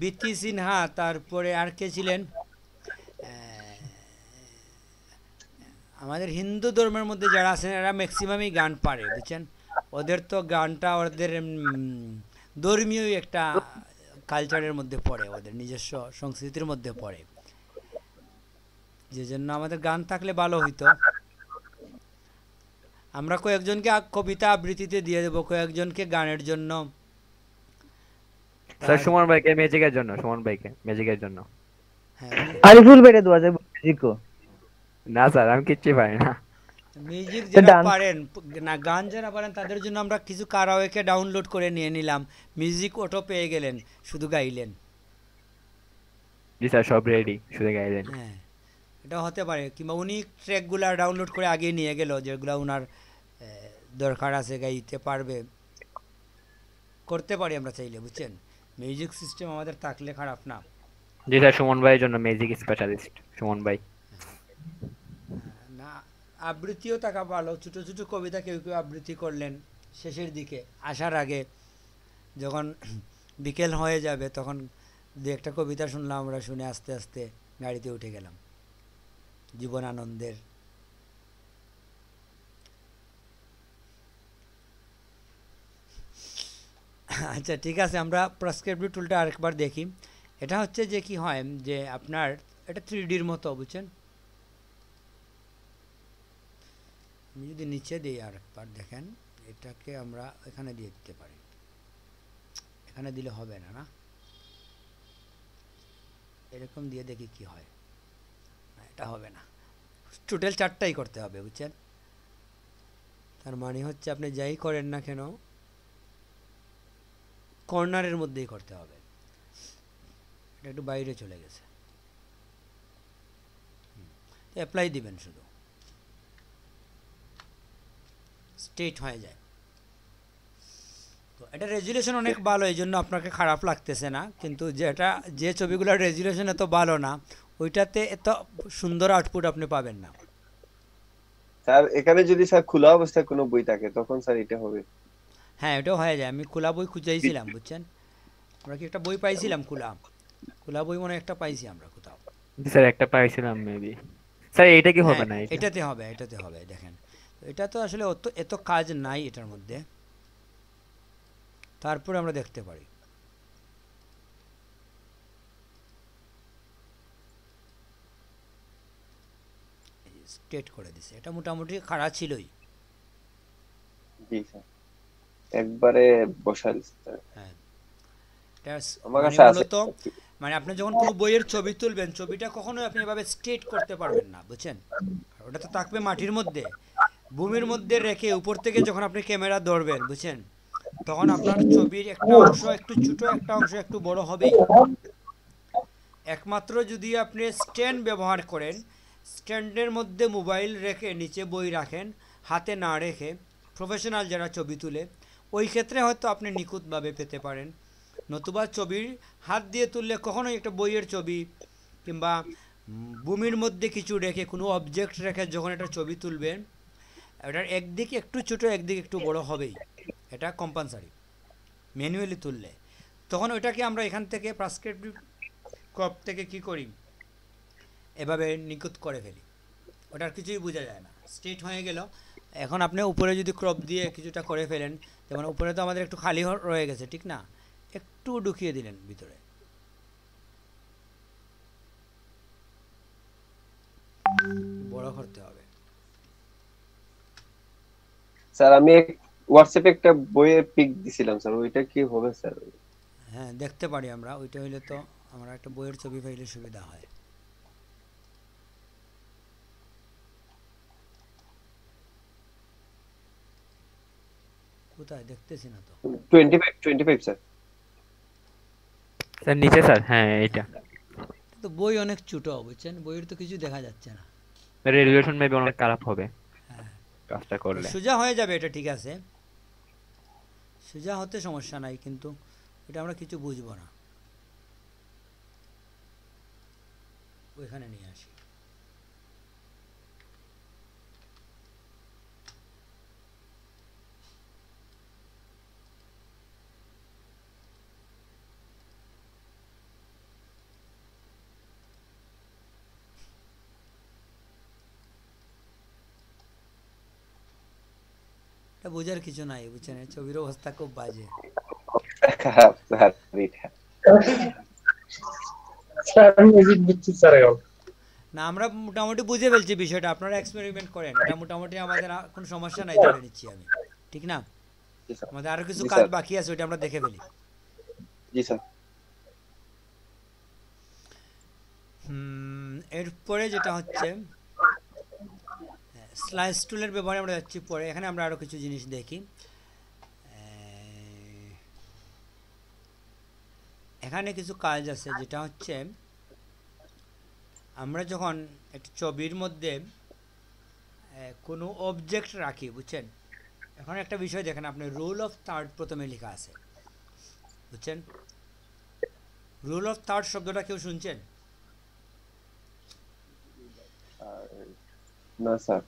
বিতি সিনহা, তারপরে আর কে ছিলেন, আমাদের হিন্দু ধর্মের মধ্যে যারা আছেন এরা ম্যাক্সিমামই গান পারে, বুঝছেন। ওদের তো গানটা ওদের ধর্মীয় একটা কালচারের মধ্যে পড়ে, ওদের নিজস্ব সংস্কৃতির মধ্যে পড়ে, যে জন্য আমাদের গান থাকলে ভালো হইতো। আমরা কয়েকজনকে কবিতা আবৃত্তিতে দিয়ে দেবো, কয়েকজনকে গানের জন্য। স্যার সুমন ভাইকে ম্যাজিকের জন্য, সুমন ভাইকে ম্যাজিকের জন্য। হ্যাঁ, আরিফুল বেড়ে দেওয়া যায় মিউজিকও। না স্যার আমি কিচ্ছু পারি না। মিউজিক যারা ডান্স পারেন না, গান যারা পারেন তাদের জন্য আমরা কিছু কারাওকে ডাউনলোড করে নিয়ে নিলাম, মিউজিক অটো পেয়ে গেলেন, শুধু গাইলেন। জি স্যার সব রেডি, শুধু গাইলেন। হ্যাঁ, এটা হতে পারে। কিংবা উনি ট্র্যাকগুলো ডাউনলোড করে আগে নিয়ে গেল, যেগুলো ওনার দরকার আছে, গাইতে পারবে, করতে পারি আমরা চাইলে, বুঝছেন। মিউজিক সিস্টেম আমাদের থাকলে খারাপ না। জি স্যার সুমন ভাইয়ের জন্য ম্যাজিক স্পেশালিস্ট সুমন ভাই। না, আবৃত্তিও থাকা ভালো। ছোটো ছোটো কবিতা কেউ কেউ আবৃত্তি করলেন শেষের দিকে, আসার আগে যখন বিকেল হয়ে যাবে তখন দু একটা কবিতা শুনলাম আমরা, শুনে আস্তে আস্তে গাড়িতে উঠে গেলাম জীবনানন্দের। আচ্ছা ঠিক আছে, আমরা প্রেসক্রিপটিভ টুলটা আরেকবার দেখি। এটা হচ্ছে যে কি হয়, যে আপনার এটা 3Dর মতো, বুঝছেন। আমি যদি নিচে দিই আরেকবার দেখেন, এটাকে আমরা এখানে দিয়ে দিতে পারি। এখানে দিলে হবে না, না এরকম দিয়ে দেখি কি হয়। না, এটা হবে না, টোটাল 4টাই করতে হবে, বুঝছেন। তার মানে হচ্ছে আপনি যাই করেন না কেন কর্নারের মধ্যেই করতে হবে। এটা একটু বাইরে চলে গেছে, অ্যাপ্লাই দিবেন, শুধু স্ট্রেট হয়ে যায়। তো এটা রেজুলেশন অনেক ভালো, এই জন্য আপনাকে খারাপ লাগতেছে না, কিন্তু যে ছবিগুলোর রেজুলেশন এত ভালো না, ওইটাতে এত সুন্দর আউটপুট আপনি পাবেন না। স্যার এখানে যদি স্যার খোলা অবস্থায় কোনো বই থাকে তখন স্যার এটা হবে? হ্যাঁ, এটাও হয়ে যায়। আমি খোলা বই খুঁজাইছিলাম, বুঝছেন। আমরা কি একটা বই পাইছিলাম, খোলা বই মনে একটা পাইছি আমরা কোথাও। স্যার একটা পাইছিলাম মেবি। স্যার এইটা কি হবে হ্যাঁ, না? এটা এটাতে হবে, এটাতে হবে। দেখেন, এটা তো আসলে এত কাজ নাই এটার মধ্যে, তারপরে আমরা দেখতে পারি। স্ট্রেট করে দিছে, এটা মোটামুটি খারাপ ছিলই। জি স্যার, একবারে বসাল স্যার। হ্যাঁ, এটা আমার মানে কাছে আছে। মূলত মানে আপনি যখন কোনো বইয়ের ছবি তুলবেন, ছবিটা কখনোই আপনি এভাবে স্ট্রেট করতে পারবেন না, বুঝছেন। ওটা তো থাকবে মাটির মধ্যে, ভূমির মধ্যে রেখে উপর থেকে যখন আপনি ক্যামেরা ধরবেন, বুঝছেন, তখন আপনার ছবির একটা অংশ একটু ছোট, একটা অংশ একটু বড় হবেই। একমাত্র যদি আপনি স্ট্যান্ড ব্যবহার করেন, স্ট্যান্ডের মধ্যে মোবাইল রেখে নিচে বই রাখেন, হাতে না রেখে, প্রফেশনাল যারা ছবি তুলে, ওই ক্ষেত্রে হয়তো আপনি নিখুঁতভাবে পেতে পারেন। নতুবা ছবির হাত দিয়ে তুললে কখনোই একটা বইয়ের ছবি কিংবা ভূমির মধ্যে কিছু রেখে, কোনো অবজেক্ট রেখে যখন একটা ছবি তুলবেন, এটার একদিক একটু ছোট, একদিক একটু বড় হবেই, এটা কম্পালসারি। ম্যানুয়ালি তুললে তখন ওইটাকে আমরা এখান থেকে প্রেসক্রিপটিভ ক্রপ থেকে কি করি, এভাবে নিখুঁত করে ফেলি, ওটার কিছুই বোঝা যায় না, স্ট্রেট হয়ে গেল। এখন আপনি উপরে যদি ক্রপ দিয়ে কিছুটা করে ফেলেন, যেমন উপরে তো আমাদের একটু খালি রয়ে গেছে, ঠিক না? একটু ঢুকিয়ে দিলেন ভিতরে, বড় করতে হবে। স্যার আমি হোয়াটসঅ্যাপে একটা বইয়ের পিক দিছিলাম স্যার, ওইটা কি হবে স্যার? হ্যাঁ, দেখতে পারি আমরা। ওইটা হইলে তো আমরা একটা বইয়ের ছবি পাইলে সুবিধা হয়। কোথায় দেখতেছি না তো। 25 স্যার। স্যার নিচে স্যার, হ্যাঁ এইটা। তো বই অনেক ছোট, বুঝছেন, বইয়ের তো কিছু দেখা যাচ্ছে না। রেজুলেশন মেবি অনেক খারাপ হবে হ্যাঁ, কাজটা করলে। সোজা হয়ে যাবে, এটা ঠিক আছে, সোজা হতে সমস্যা নাই, কিন্তু এটা আমরা কিছু বুঝবো না। ওইখানে নিয়ে আসি। এটা বোঝার কিছু নাই, বুঝছেন, এই ছবির অবস্থা খুব বাজে। খারাপ স্যার এটা। স্যার মিউজিক বুঝছি স্যার এখন। না, আমরা মোটামুটি বুঝে ফেলছি বিষয়টা, আপনারা এক্সপেরিমেন্ট করেন, এটা মোটামুটি আমাদের কোনো সমস্যা নাই ধরে নিচ্ছি আমি, ঠিক না? জি স্যার। আমাদের আরো কিছু জি কাজ স্যার। বাকি আছে, ওইটা আমরা দেখে ফেলি। জি স্যার। এরপরে যেটা হচ্ছে স্লাইস টুলের ব্যবহারে আমরা যাচ্ছি পরে। এখানে আমরা আরো কিছু জিনিস দেখি। এখানে কিছু কাজ আছে, যেটা হচ্ছে আমরা যখন একটা ছবির মধ্যে কোনো অবজেক্ট রাখি, বুঝছেন, এখন একটা বিষয় দেখেন, আপনি রুল অফ থার্ড প্রথমে লেখা আছে, বুঝছেন? রুল অফ থার্ড শব্দটা কেউ শুনছেন? না স্যার।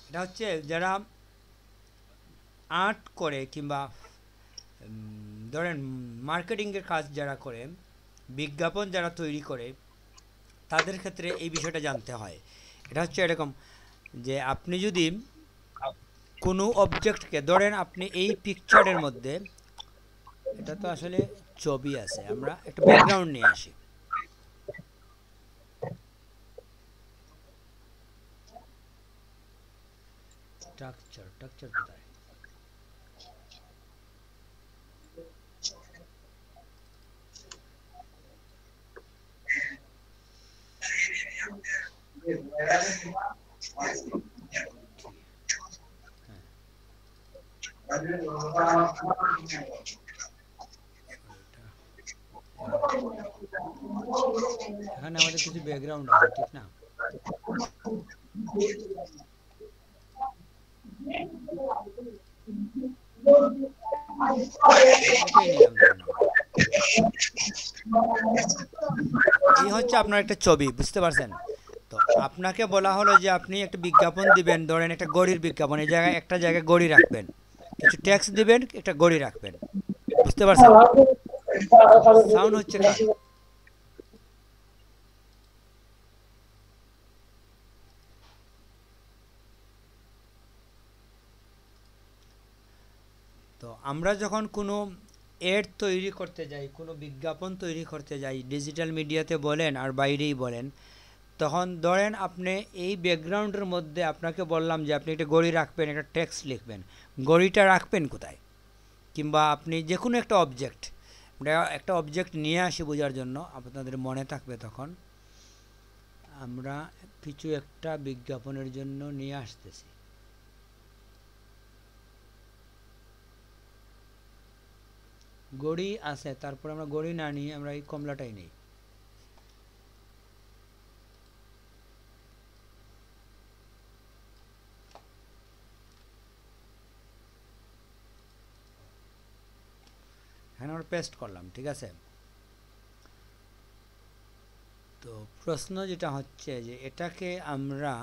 এটা হচ্ছে যারা আর্ট করে কিংবা ধরেন মার্কেটিংয়ের কাজ যারা করে, বিজ্ঞাপন যারা তৈরি করে, তাদের ক্ষেত্রে এই বিষয়টা জানতে হয়। এটা হচ্ছে এরকম যে আপনি যদি কোনো অবজেক্টকে ধরেন, আপনি এই পিকচারের মধ্যে, এটা তো আসলে ছবি আছে, আমরা একটা ব্যাকগ্রাউন্ড নিয়ে আসি। স্ট্রাকচার কোথায়? এখানে আমাদের কিছু ব্যাকগ্রাউন্ড আছে, ঠিক না? এটাই নিলাম ধরেন আমরা। এই হচ্ছে আপনার একটা ছবি, বুঝতে পারছেন? তো আপনাকে বলা হলো যে আপনি একটা বিজ্ঞাপন দিবেন, ধরেন একটা গড়ির বিজ্ঞাপন, এই জায়গায় একটা জায়গায় গড়ি রাখবেন, কিছু ট্যাক্স দিবেন, একটা গড়ি রাখবেন, বুঝতে পারছেন? সাউন্ড হচ্ছে কার? তো আমরা যখন কোনো এড তৈরি করতে যাই, কোনো বিজ্ঞাপন তৈরি করতে যাই, ডিজিটাল মিডিয়াতে বলেন আর বাইরেই বলেন, তখন ধরেন আপনি এই ব্যাকগ্রাউন্ডের মধ্যে আপনাকে বললাম যে আপনি একটা গড়ি রাখবেন, একটা টেক্সট লিখবেন, গড়িটা রাখবেন কোথায়? কিংবা আপনি যে কোনো একটা অবজেক্ট, আমরা একটা অবজেক্ট নিয়ে আসি বোঝার জন্য, আপনাদের মনে থাকবে তখন আমরা কিছু একটা বিজ্ঞাপনের জন্য নিয়ে আসতেছি। গড়ি আছে, তারপর আমরা গড়ি না নিয়ে আমরা এই কমলাটাই নিই। এখানে আমরা পেস্ট করলাম, ঠিক আছে? তো প্রশ্ন যেটা হচ্ছে যে এটাকে আমরা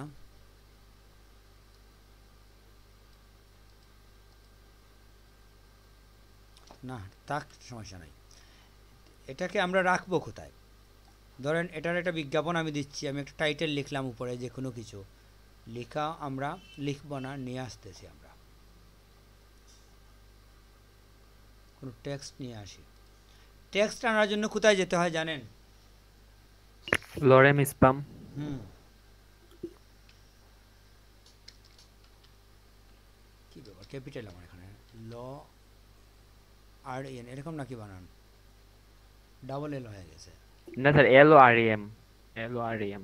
না, তাক সমস্যা নাই, এটাকে আমরা রাখবো কোথায়? ধরেন এটার একটা বিজ্ঞাপন আমি দিচ্ছি, আমি একটা টাইটেল লিখলাম উপরে যে কোনো কিছু, লেখা আমরা লিখব না, নিয়ে আসতেছি আমরা কোনো টেক্সট নিয়ে আসি। টেক্সট আনার জন্য কোথায় যেতে হয় জানেন? লরেম স্পাম। কি ব্যাপার, ক্যাপিটাল আমার এখানে ল আর এন এরকম নাকি বানান? ডাবল এল হয়ে গেছে। না sir, LOREM, LOREM।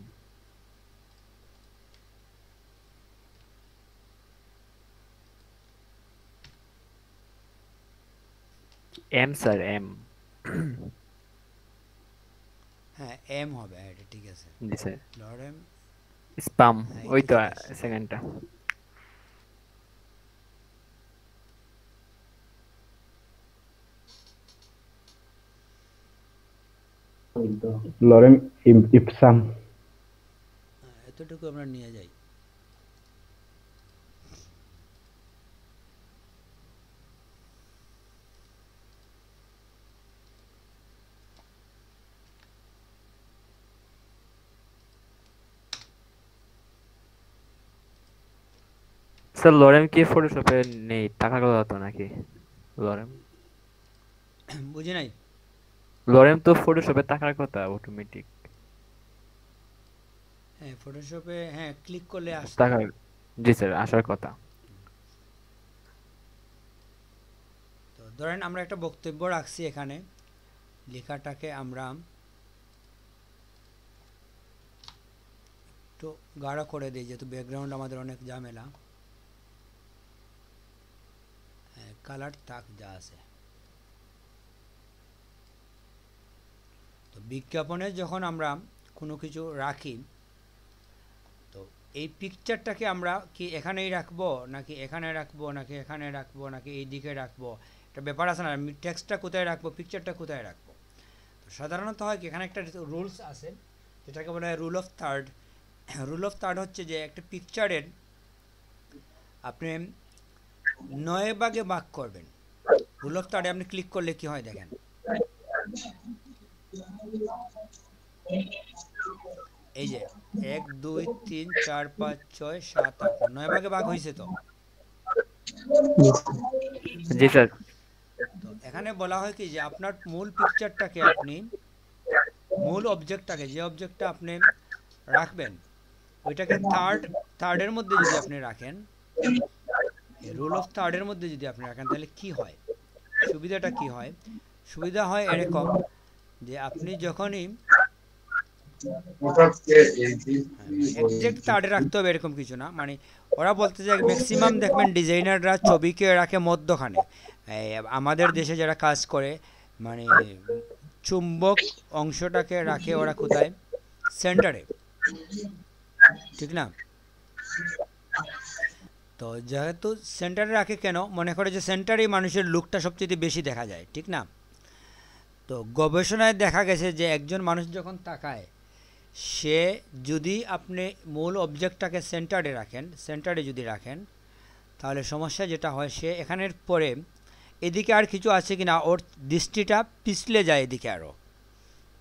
M sir, M. হ্যাঁ এম হবে, এটা ঠিক আছে। জি স্যার। লরেম স্পাম, হ্যাঁ, ওই এটা তো চলে আসছে। সেকেন্ডটা। Lorem ipsum. এতটুকু আমরা নিয়ে যাই। স্যার লরেম কি ফটোশপে নেই? টাকা কথা তো নাকি লরেম? বুঝি নাই। লরেম তো ফটোশপে টাকার কথা অটোমেটিক। হ্যাঁ ফটোশপে হ্যাঁ ক্লিক করলে আসতো। টাকা, জি স্যার, আসার কথা। তো ধরেন আমরা একটা বক্তব্য রাখছি এখানে, লেখাটাকে আমরা একটু গাঢ় করে দিই যেহেতু ব্যাকগ্রাউন্ড আমাদের অনেক ঝামেলা। কালার থাক যা আছে। তো বিজ্ঞাপনে যখন আমরা কোনো কিছু রাখি, তো এই পিকচারটাকে আমরা কি এখানেই রাখবো নাকি এখানে রাখবো নাকি এখানে রাখবো নাকি এই দিকে রাখবো, একটা ব্যাপার আছে না, টেক্সটটা কোথায় রাখবো, পিকচারটা কোথায় রাখবো। তো সাধারণত হয় কি এখানে একটা রুলস আছে যেটাকে বলা হয় rule of third. Rule of third হচ্ছে যে একটা পিকচারের আপনি 9 ভাগে ভাগ করবেন। রুল অফ থার্ডে আপনি ক্লিক করলে কি হয় দেখেন, এই যে 1 2 3 4 5 6 7 8 9 ভাগে ভাগ হয়েছে। তো জি স্যার। তো এখানে বলা হয় কি যে আপনার মূল পিকচারটাকে আপনি মূল অবজেক্টটাকে যে অবজেক্টটা আপনি রাখবেন ওইটাকে থার্ডের মধ্যে যদি আপনি রাখেন, রুল অফ থার্ডের মধ্যে যদি আপনি রাখেন তাহলে কি হয়, সুবিধাটা কি হয়? সুবিধা হয় এরকম যে আপনি যখনই এক্সাক্ট থার্ডে রাখতে হবে এরকম কিছু না, মানে ওরা বলতে যে ম্যাক্সিমাম দেখবেন ডিজাইনাররা ছবিকে রাখে মধ্যখানে। আমাদের দেশে যারা কাজ করে মানে চুম্বক অংশটাকে রাখে ওরা কোথায়, সেন্টারে, ঠিক না? তো যেহেতু সেন্টারে রাখে কেন, মনে করে যে সেন্টারেই মানুষের লুকটা সবচেয়ে বেশি দেখা যায়, ঠিক না? তো গবেষণায় দেখা গেছে যে একজন মানুষ যখন তাকায়, সে যদি আপনি মূল অবজেক্টটাকে সেন্টারে যদি রাখেন তাহলে সমস্যা যেটা হয়, সে এখানের পরে এদিকে আর কিছু আছে কি না ওর দৃষ্টিটা পিছলে যায় এদিকে আরও,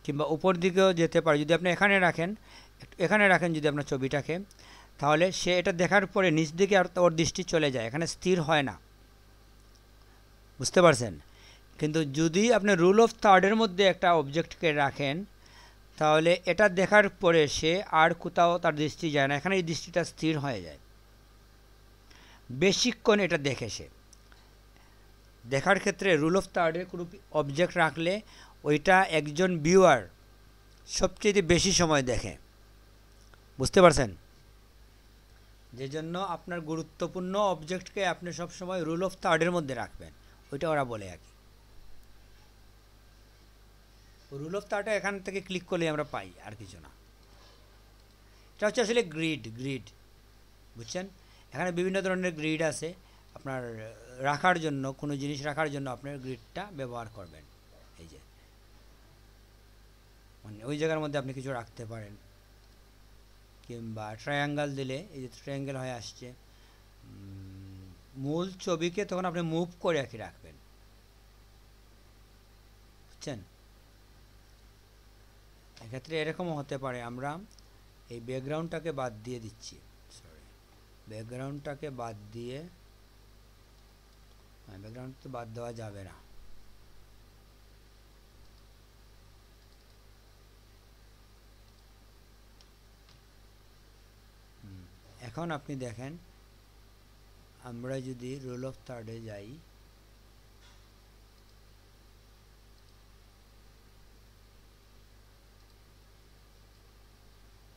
কিংবা উপর দিকেও যেতে পারে। যদি আপনি এখানে রাখেন যদি আপনার ছবিটাকে, তাহলে সে এটা দেখার পরে নিচ দিকে আর ওর দৃষ্টি চলে যায়, এখানে স্থির হয় না। বুঝতে পারছেন? কিন্তু যদি আপনি রুল অফ থার্ডের মধ্যে একটা অবজেক্টকে রাখেন তাহলে এটা দেখার পরে সে আর কোথাও তার দৃষ্টি যায় না, এখানে এই দৃষ্টিটা স্থির হয়ে যায় বেশিক্ষণ এটা দেখে। সে দেখার ক্ষেত্রে রুল অফ থার্ডে কোনো অবজেক্ট রাখলে ওইটা একজন ভিউয়ার সবচেয়ে বেশি সময় দেখে। বুঝতে পারছেন? যে জন্য আপনার গুরুত্বপূর্ণ অবজেক্টকে আপনি সবসময় রুল অফ থার্ডের মধ্যে রাখবেন, ওইটা ওরা বলে আর কি। রুল অফ থার্ডটা এখান থেকে ক্লিক করলে আমরা পাই, আর কিছু না। এটা হচ্ছে আসলে গ্রিড, বুঝছেন? এখানে বিভিন্ন ধরনের গ্রিড আছে, আপনার রাখার জন্য কোনো জিনিস রাখার জন্য আপনার গ্রিডটা ব্যবহার করবেন। এই যে মানে ওই জায়গার মধ্যে আপনি কিছু রাখতে পারেন, কিংবা ট্রায়াঙ্গেল দিলে এই যে ট্রায়াঙ্গেল হয়ে আসছে। মূল ছবিকে তখন আপনি মুভ করে আর কি রাখবেন, বুঝছেন? এক্ষেত্রে এরকমও হতে পারে আমরা এই ব্যাকগ্রাউন্ডটাকে বাদ দিয়ে দিচ্ছি, সরি। ব্যাকগ্রাউন্ডটাকে বাদ দিয়ে, ব্যাকগ্রাউন্ড তো বাদ দেওয়া যাবে না। এখন আপনি দেখেন, আমরা যদি রোল অফ থার্ডে যাই,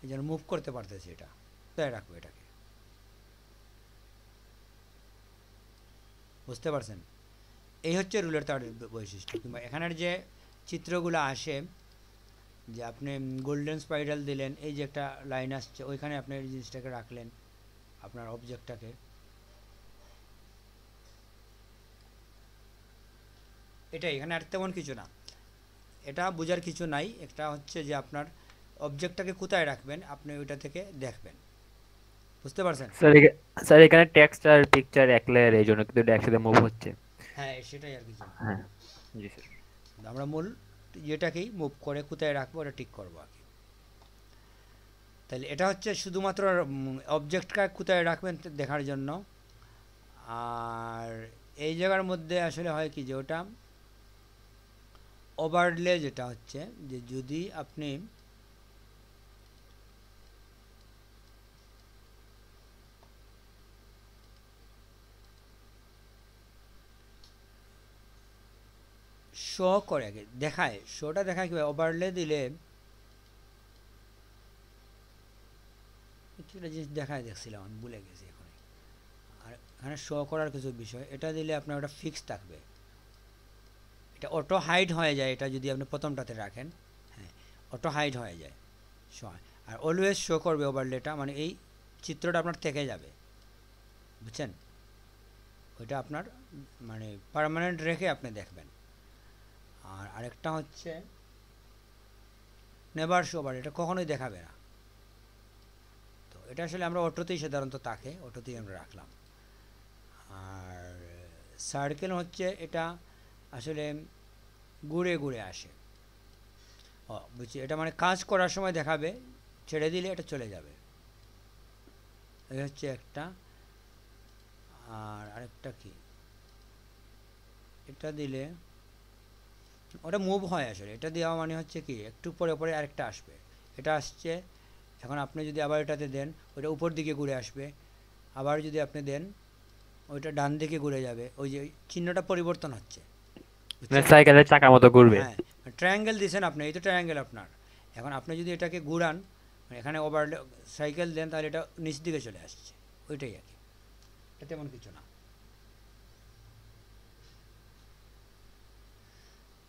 এই জন্য মুভ করতে পারতেছি, এটা কোথায় রাখবো এটাকে, বুঝতে পারছেন? এই হচ্ছে রুলের থার্ডের বৈশিষ্ট্য। কিংবা এখানের যে চিত্রগুলো আসে, যে আপনি গোল্ডেন স্পাইরাল দিলেন, এই যে একটা লাইন আসছে, ওইখানে আপনি এই জিনিসটাকে রাখলেন, আপনার অবজেক্টটাকে। এটাই, এখানে আর তেমন কিছু না, এটা বোঝার কিছু নাই। একটা হচ্ছে যে আপনার অবজেক্টটাকে কোথায় রাখবেন আপনি ওইটা থেকে দেখবেন, বুঝতে পারছেন? স্যার এখানে টেক্সট আর পিকচার এক লেয়ার, এই জন্য কিন্তু এটা একসাথে মুভ হচ্ছে। হ্যাঁ, সেটাই আর কিছু না। হ্যাঁ, জি স্যার। আমরা মূল যেটাকেই মুভ করে কোথায় রাখবো ওটা ঠিক করবো আর কি। তাহলে এটা হচ্ছে শুধুমাত্র অবজেক্টটা কোথায় রাখবেন দেখার জন্য। আর এই জায়গার মধ্যে আসলে হয় কি, যে ওটা ওভারলে, যেটা হচ্ছে যে যদি আপনি শো করে, আগে দেখায়, শোটা দেখায় কিভাবে, ওভারলে দিলে একটা জিনিস দেখায়, দেখছিলাম আমি ভুলে গেছি এখন। আর এখানে শো করার কিছু বিষয়, এটা দিলে আপনার ওটা ফিক্স থাকবে, এটা অটো হাইড হয়ে যায়, এটা যদি আপনি প্রথমটাতে রাখেন, হ্যাঁ অটো হাইড হয়ে যায় শো। আর অলওয়েজ শো করবে ওভারলেটা, মানে এই চিত্রটা আপনার থেকে যাবে, বুঝছেন? ওইটা আপনার মানে পার্মানেন্ট রেখে আপনি দেখবেন। আর আরেকটা হচ্ছে নেভার শো ওভার, এটা কখনোই দেখাবে না। তো এটা আসলে আমরা অটোতেই সাধারণত থাকে, অটোতেই আমরা রাখলাম। আর সার্কেল হচ্ছে এটা আসলে ঘুরে ঘুরে আসে, ও বুঝছি, এটা মানে কাজ করার সময় দেখাবে, ছেড়ে দিলে এটা চলে যাবে, এই হচ্ছে একটা। আর আরেকটা কি, এটা দিলে ওটা মুভ হয় আসলে, এটা দেওয়া মানে হচ্ছে কি একটু পরে পরে আরেকটা আসবে, এটা আসছে, এখন আপনি যদি আবার এটাতে দেন ওইটা উপর দিকে ঘুরে আসবে, আবার যদি আপনি দেন ওইটা ডান দিকে ঘুরে যাবে, ওই যে চিহ্নটা পরিবর্তন হচ্ছে, সাইকেলের চাকা মতো ঘুরবে। হ্যাঁ, ট্রায়াঙ্গেল দিয়েছেন আপনি, এই তো ট্রায়াঙ্গেল আপনার। এখন আপনি যদি এটাকে ঘুরান, এখানে ওভার সাইকেল দেন, তাহলে এটা নিচ দিকে চলে আসছে, ওইটাই আর কি, এটা তেমন কিছু না।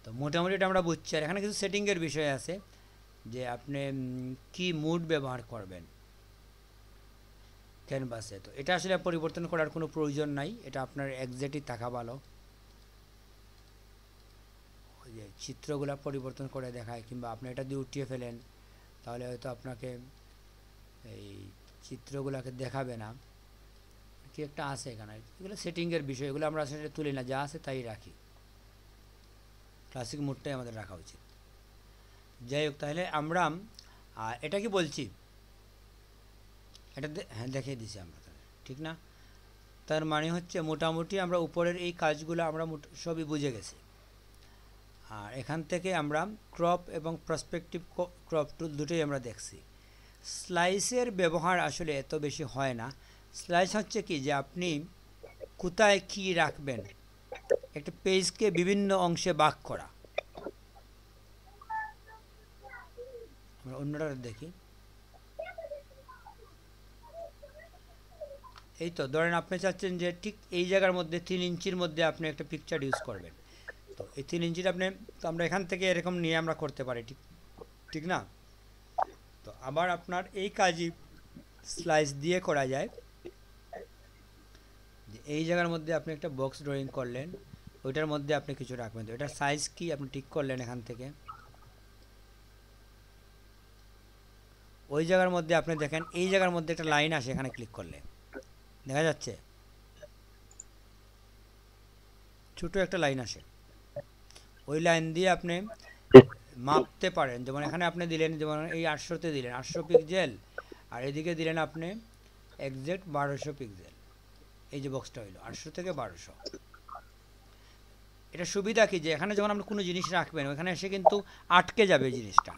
তো মোটামুটি এটা আমরা বুঝছি। আর এখানে কিছু সেটিংয়ের বিষয় আছে, যে আপনি কি মুড ব্যবহার করবেন ক্যানভাসে, তো এটা আসলে পরিবর্তন করার কোনো প্রয়োজন নাই, এটা আপনার একজ্যাক্টই থাকা ভালো। ওই যে চিত্রগুলো পরিবর্তন করে দেখায়, কিংবা আপনি এটা দিয়ে উঠিয়ে ফেলেন, তাহলে হয়তো আপনাকে এই চিত্রগুলোকে দেখাবে না, কি একটা আছে এখানে, এগুলো সেটিংয়ের বিষয়, এগুলো আমরা আসলে তুলি না, যা আছে তাই রাখি, ক্লাসিক মোডটাই আমাদের রাখা উচিত। যাই হোক, তাহলে আমরা এটা কি বলছি, এটা হ্যাঁ দেখিয়ে দিছি আমরা, ঠিক না? তার মানে হচ্ছে মোটামুটি আমরা উপরের এই কাজগুলো আমরা সবই বুঝে গেছি। আর এখান থেকে আমরা ক্রপ এবং পার্সপেক্টিভ ক্রপ টুল দুটোই আমরা দেখছি। স্লাইসের ব্যবহার আসলে এত বেশি হয় না। স্লাইস হচ্ছে কি, যে আপনি কোথায় কি রাখবেন, একটা পেজকে বিভিন্ন অংশে ভাগ করা। আমরা অন্যটা দেখি, এই তো ধরেন আপনি চাচ্ছেন যে ঠিক এই জায়গার মধ্যে 3 ইঞ্চির মধ্যে আপনি একটা পিকচার ইউজ করবেন, তো এই 3 ইঞ্চির আপনি, তো আমরা এখান থেকে এরকম নিয়ে আমরা করতে পারি, ঠিক না? তো আবার আপনার এই কাজই স্লাইস দিয়ে করা যায়, যে এই জায়গার মধ্যে আপনি একটা বক্স ড্রয়িং করলেন, ওইটার মধ্যে আপনি কিছু রাখবেন, তো এটার সাইজ কি আপনি ঠিক করলেন, এখান থেকে ওই জায়গার মধ্যে আপনি দেখেন এই জায়গার মধ্যে একটা লাইন আসে, এখানে ক্লিক করলে দেখা যাচ্ছে ছোট একটা লাইন আসে, ওই লাইন দিয়ে আপনি মাপতে পারেন। যেমন এখানে আপনি দিলেন, যেমন এই 800-তে দিলেন 800 পিক্সেল, আর এদিকে দিলেন আপনি এক্সাক্ট 1200 পিক্সেল। এই যে বক্সটা হইলো 800 থেকে 1200। এটা সুবিধা কি যে এখানে যখন আপনি কোনো জিনিস রাখবেন ওখানে এসে কিন্তু আটকে যাবে এই জিনিসটা।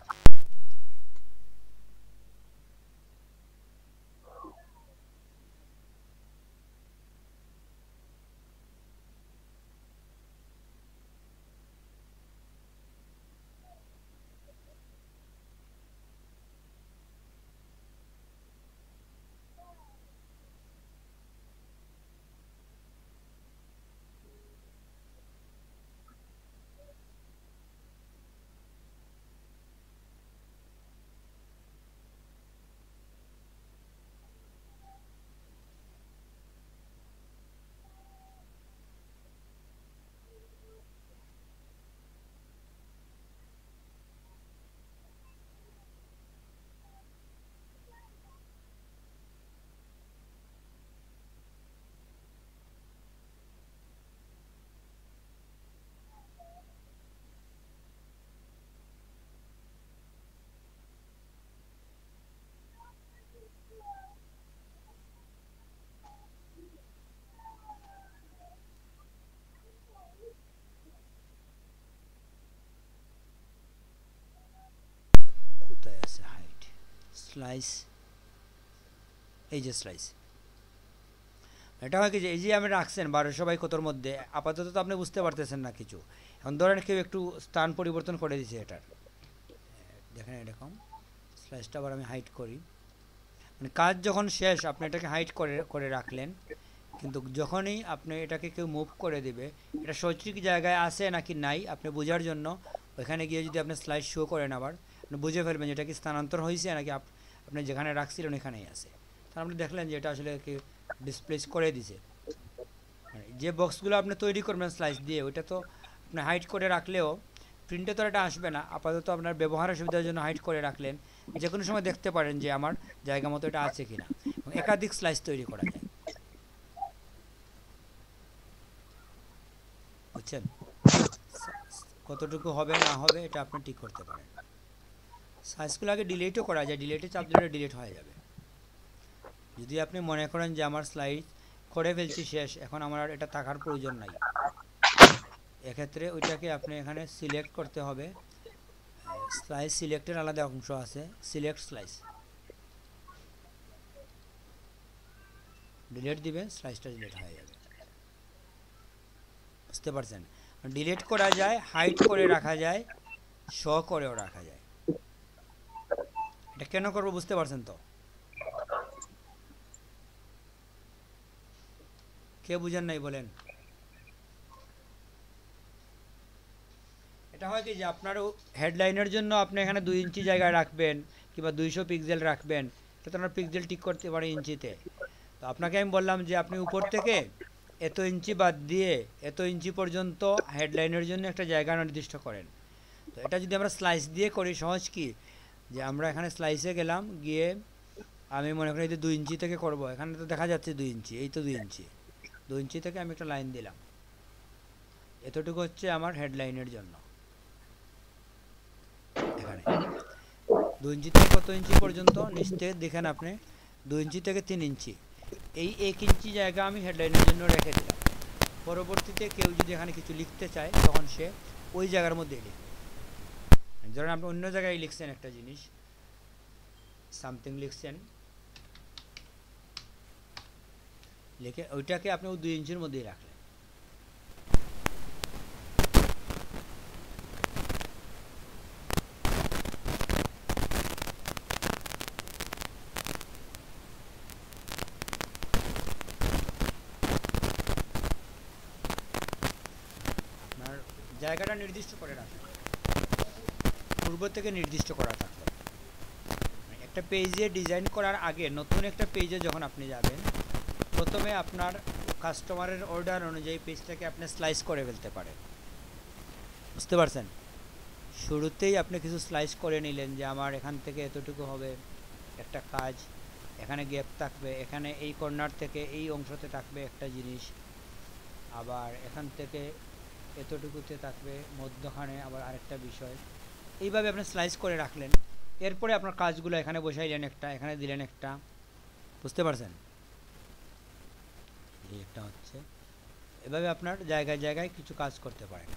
কোথায় আছে হাইট স্লাইস? এই যে স্লাইস, এটা হয় কি যে এই যে আমি রাখছেন 1200 বাই কতর মধ্যে, আপাতত তো আপনি বুঝতে পারতেছেন না কিছু। এখন ধরেন কেউ একটু স্থান পরিবর্তন করে দিয়েছে এটার, দেখেন এরকম স্লাইসটা আবার আমি হাইট করি। মানে কাজ যখন শেষ আপনি এটাকে হাইট করে রাখলেন, কিন্তু যখনই আপনি এটাকে কেউ মুভ করে দিবে এটা সঠিক জায়গায় আছে নাকি নাই আপনি বোঝার জন্য ওইখানে গিয়ে যদি আপনি স্লাইস শো করেন আবার আপনি বুঝে ফেলবেন যে এটা কি স্থানান্তর হয়েছে নাকি আপনি যেখানে রাখছিলেন ওইখানেই আছে। তাহলে আপনি দেখলেন যে এটা আসলে কি ডিসপ্লেস করে দিছে। মানে যে বক্সগুলো আপনি তৈরি করবেন স্লাইস দিয়ে ওইটা তো আপনি হাইট করে রাখলেও প্রিন্টে তো এটা আসবে না, আপাতত আপনার ব্যবহারের সুবিধার জন্য হাইট করে রাখলেন, যে কোনো সময় দেখতে পারেন যে আমার জায়গা মতো এটা আছে কিনা। একাধিক স্লাইস তৈরি করা যায়, বুঝছেন? কতটুকু হবে না হবে এটা আপনি ঠিক করতে পারেন। সাইজগুলো আগে ডিলিটও করা যায়, ডিলিটে চাপ দিলে ডিলিট হয়ে যাবে। যদি আপনি মনে করেন যে আমার স্লাইড করে ফেলছি শেষ, এখন আমার আর এটা থাকার প্রয়োজন নাই, এক্ষেত্রে ওইটাকে আপনি এখানে সিলেক্ট করতে হবে। স্লাইস সিলেক্টের আলাদা অংশ আছে, সিলেক্ট স্লাইস, ডিলিট দিবেন, স্লাইসটা ডিলিট হয়ে যাবে। বুঝতে পারছেন? ডিলিট করা যায়, হাইড করে রাখা যায়, শো করেও রাখা যায়। এটা কেন করবো বুঝতে পারছেন তো? কে বুঝেন নাই বলেন? এটা হয় কি যে আপনার হেডলাইনের জন্য আপনি এখানে 2 ইঞ্চি জায়গায় রাখবেন কিংবা 200 পিক্সেল রাখবেন, তাতে আপনার পিক্সেল ঠিক করতে পারে ইঞ্চিতে। তো আপনাকে আমি বললাম যে আপনি উপর থেকে এত ইঞ্চি বাদ দিয়ে এত ইঞ্চি পর্যন্ত হেডলাইনের জন্য একটা জায়গা নির্দিষ্ট করেন। তো এটা যদি আমরা স্লাইস দিয়ে করি সহজ কি যে আমরা এখানে স্লাইসে গেলাম, গিয়ে আমি মনে করি যে 2 ইঞ্চি থেকে করব, এখানে তো দেখা যাচ্ছে 2 ইঞ্চি, এই তো 2 ইঞ্চি, 2 ইঞ্চি থেকে আমি একটা লাইন দিলাম, এতটুকু হচ্ছে আমার হেডলাইনের জন্য। এখানে 2 ইঞ্চি থেকে কত ইঞ্চি পর্যন্ত নিচ থেকে দেখেন আপনি 2 ইঞ্চি থেকে 3 ইঞ্চি, এই 1 ইঞ্চি জায়গা আমি হেডলাইনের জন্য রেখে দিলাম। পরবর্তীতে কেউ যদি এখানে কিছু লিখতে চায় তখন সে ওই জায়গার মধ্যে লিখবে। ধরেন আপনি অন্য জায়গায় লিখছেন একটা জিনিস, সামথিং লিখছেন, লিখে ওইটাকে আপনি 2 ইঞ্চির মধ্যেই রাখলেন। জায়গাটা নির্দিষ্ট করে রাখবেন, পূর্ব থেকে নির্দিষ্ট করা থাকবে। একটা পেজে ডিজাইন করার আগে নতুন একটা পেজে যখন আপনি যাবেন, প্রথমে আপনার কাস্টমারের অর্ডার অনুযায়ী পেজটাকে আপনি স্লাইস করে ফেলতে পারেন। বুঝতে পারছেন? শুরুতেই আপনি কিছু স্লাইস করে নিলেন যে আমার এখান থেকে এতটুকু হবে একটা কাজ, এখানে গ্যাপ থাকবে, এখানে এই কর্নার থেকে এই অংশতে থাকবে একটা জিনিস, আবার এখান থেকে এতটুকুতে থাকবে মধ্যখানে আবার আরেকটা বিষয়। এইভাবে আপনি স্লাইস করে রাখলেন, এরপরে আপনার কাজগুলো এখানে বসাইলেন একটা, এখানে দিলেন একটা। বুঝতে পারছেন? এই একটা হচ্ছে, এভাবে আপনার জায়গায় জায়গায় কিছু কাজ করতে পারেন।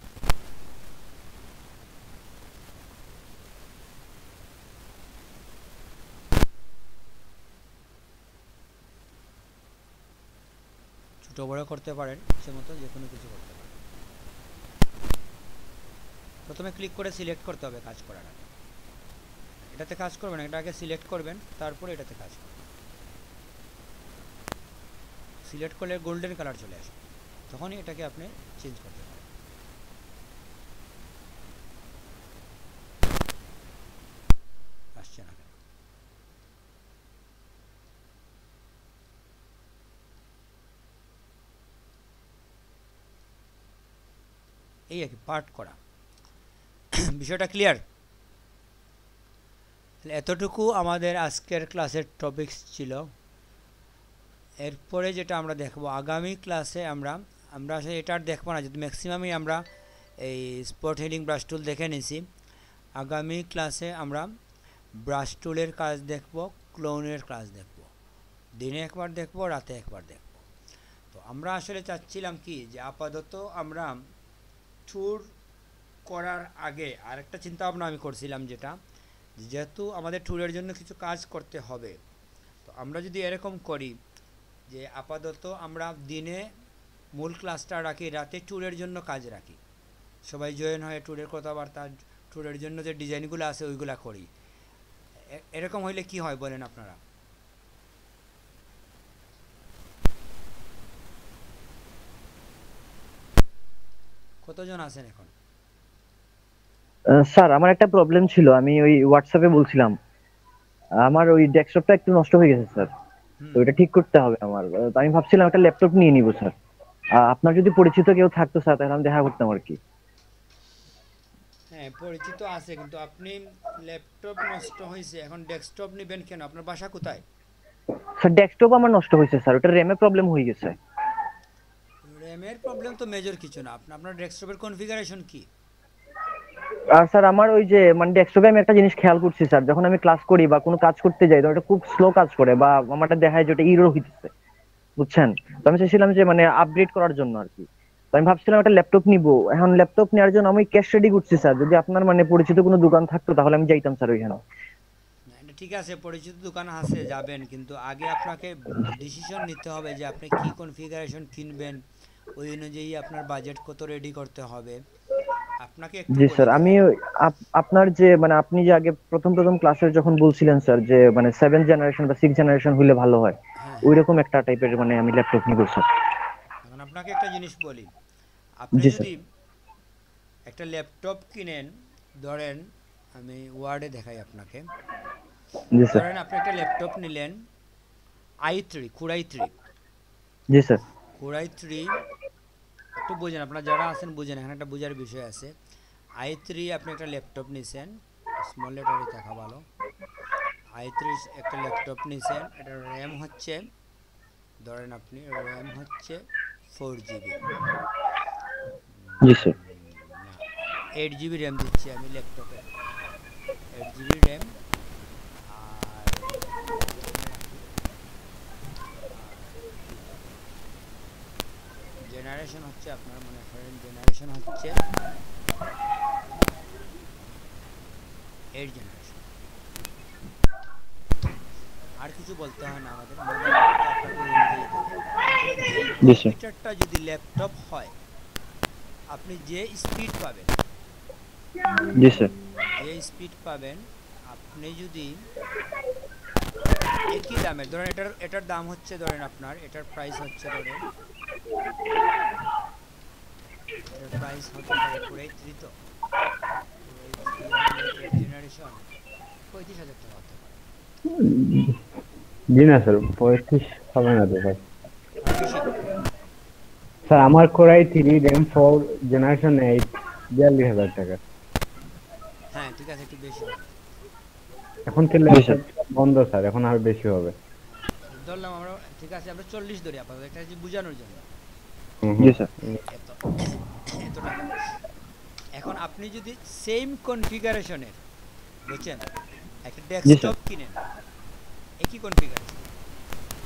ছোট বড় করতে পারেন, ইচ্ছে মতো যে কোনো কিছু করতে পারেন। প্রথমে ক্লিক করে সিলেক্ট করতে হবে কাজ করার আগে। এটাতে কাজ করবেন, এটা আগে সিলেক্ট করবেন, তারপরে এটাতে কাজ করবেন। সিলেক্ট করলে গোল্ডেন কালার চলে আসবে, তখনই এটাকে আপনি চেঞ্জ করতে পারেন। আসছে না কেন? এই আর কি পার্ট করা। বিষয়টা ক্লিয়ার? এতটুকু আমাদের আজকের ক্লাসের টপিকস ছিল। এরপরে যেটা আমরা দেখব আগামী ক্লাসে, আমরা আসলে এটা আর দেখবো না, যেহেতু ম্যাক্সিমামই আমরা এই স্পট হেডিং ব্রাশ টুল দেখে নিয়েছি। আগামী ক্লাসে আমরা ব্রাশ টুলের কাজ দেখব, ক্লোনের কাজ দেখব, দিনে একবার দেখব, রাতে একবার দেখব। তো আমরা আসলে চাচ্ছিলাম কি যে আপাতত আমরা ট্যুর করার আগে আরেকটা চিন্তা ভাবনা আমি করছিলাম, যেটা যেহেতু আমাদের ট্যুরের জন্য কিছু কাজ করতে হবে, তো আমরা যদি এরকম করি যে আপাতত আমরা দিনে মূল ক্লাসটা রাখি, রাতে ট্যুরের জন্য কাজ রাখি, সবাই জয়েন হয়ে ট্যুরের কথাবার্তা, ট্যুরের জন্য যে ডিজাইনগুলো আছে ওইগুলো করি। এরকম হইলে কি হয় বলেন আপনারা? কতজন আছেন এখন? স্যার আমার একটা প্রবলেম ছিল, আমি ওই হোয়াটসঅ্যাপে বলছিলাম আমার ওই ডেস্কটপটা একটু নষ্ট হয়ে গেছে স্যার, তো এটা ঠিক করতে হবে আমার। তো আমি ভাবছিলাম একটা ল্যাপটপ নিয়ে নিব স্যার। আপনার যদি পরিচিত কেউ থাকতো স্যার তাহলে আমি দেখা করতাম আর কি। হ্যাঁ পরিচিত আছে, কিন্তু আপনি ল্যাপটপ নষ্ট হয়েছে, এখন ডেস্কটপ নেবেন কেন? আপনার বাসা কোথায়? স্যার ডেস্কটপ আমার নষ্ট হয়েছে স্যার, ওটা র্যামে প্রবলেম হয়ে গেছে। র্যামের প্রবলেম তো মেজর কিছু না, আপনার ডেস্কটপের কনফিগারেশন কি? আর স্যার আমার ওই যে মানে ডেস্কটপে আমি একটা জিনিস খেয়াল করছি স্যার, যখন আমি ক্লাস করি বা কোনো কাজ করতে যাই তো এটা খুব স্লো কাজ করে, বা আমারটা দেখায় যে ওটা ইরর হইতেছে, বুঝছেন? তো আমি চাইছিলাম যে মানে আপগ্রেড করার জন্য আর কি। তো আমি ভাবছিলাম একটা ল্যাপটপ নিবো, এখন ল্যাপটপ নেওয়ার জন্য আমি ক্যাশ রেডি করছি স্যার, যদি আপনার মানে পরিচিত কোনো দোকান থাকতো তাহলে আমি যাইতাম স্যার ওইখানে। ঠিক আছে, পরিচিত দোকান আছে, যাবেন, কিন্তু আগে আপনাকে ডিসিশন নিতে হবে যে আপনি কি কনফিগারেশন কিনবেন, ওই অনুযায়ী আপনার বাজেট কত রেডি করতে হবে আপনাকে একটু জি বলি স্যার, আমি দেখেন। আপনার যে মানে আপনি যে আগে প্রথম ক্লাসের যখন বলছিলেন স্যার যে মানে 7 জেনারেশন বা 6 জেনারেশন হলে ভালো হয়, হ্যাঁ ওইরকম একটা টাইপের মানে আমি ল্যাপটপ নিব স্যার। এখন আপনাকে একটা জিনিস বলি, আপনি জি স্যার। যদি একটা ল্যাপটপ কিনেন, ধরেন আমি ওয়ার্ডে দেখাই আপনাকে, জি স্যার। ধরেন আপনি একটা ল্যাপটপ নিলেন i3 কোরাই 3, জি স্যার। কোরাই 3 একটু বুঝেন, আপনারা যারা আছেন বুঝেন, এখানে একটা বোঝার বিষয় আছে। i3 আপনি একটা ল্যাপটপ নিছেন, স্মল লেটারে দেখা ভালো, i3 একটা ল্যাপটপ নিছেন, এটা র্যাম হচ্ছে, ধরেন আপনি র্যাম হচ্ছে 4GB, জি স্যার। না 8GB র্যাম দিচ্ছি আমি ল্যাপটপে, 8GB র্যাম। আর জেনারেশন হচ্ছে আপনার মনে করেন জেনারেশন হচ্ছে 8 জেনারেশন। আর কিছু বলতে হয় না আমাদের, জি স্যার। কম্পিউটারটা যদি ল্যাপটপ হয় আপনি যে স্পিড পাবেন, জি স্যার। যে স্পিড পাবেন, আপনি যদি একই দামের ধরেন এটার দাম হচ্ছে, ধরেন আপনার এটার প্রাইস হচ্ছে, ধরেন এটার প্রাইস হতে পারে পুরাই 3, তো জেনারেশন 35,000 টাকা হতে পারে। জি না স্যার, 35 হবে না তো ভাই। বেশি? স্যার আমার কোরাই 3 র্যাম 4 জেনারেশন 8 42,000 টাকা। হ্যাঁ ঠিক আছে, একটু বেশি হবে। এখন তো ল্যাপটপ বন্ধ স্যার, এখন আর বেশি হবে। ধরলাম আমরা, ঠিক আছে আমরা 40 ধরি আপাতত, এটা হচ্ছে বোঝানোর জন্য। জি স্যার। এত টাকা। এখন আপনি যদি সেম কনফিগারেশনের, বুঝছেন, একটা ডেস্কটপ কিনেন, একই কনফিগারেশন,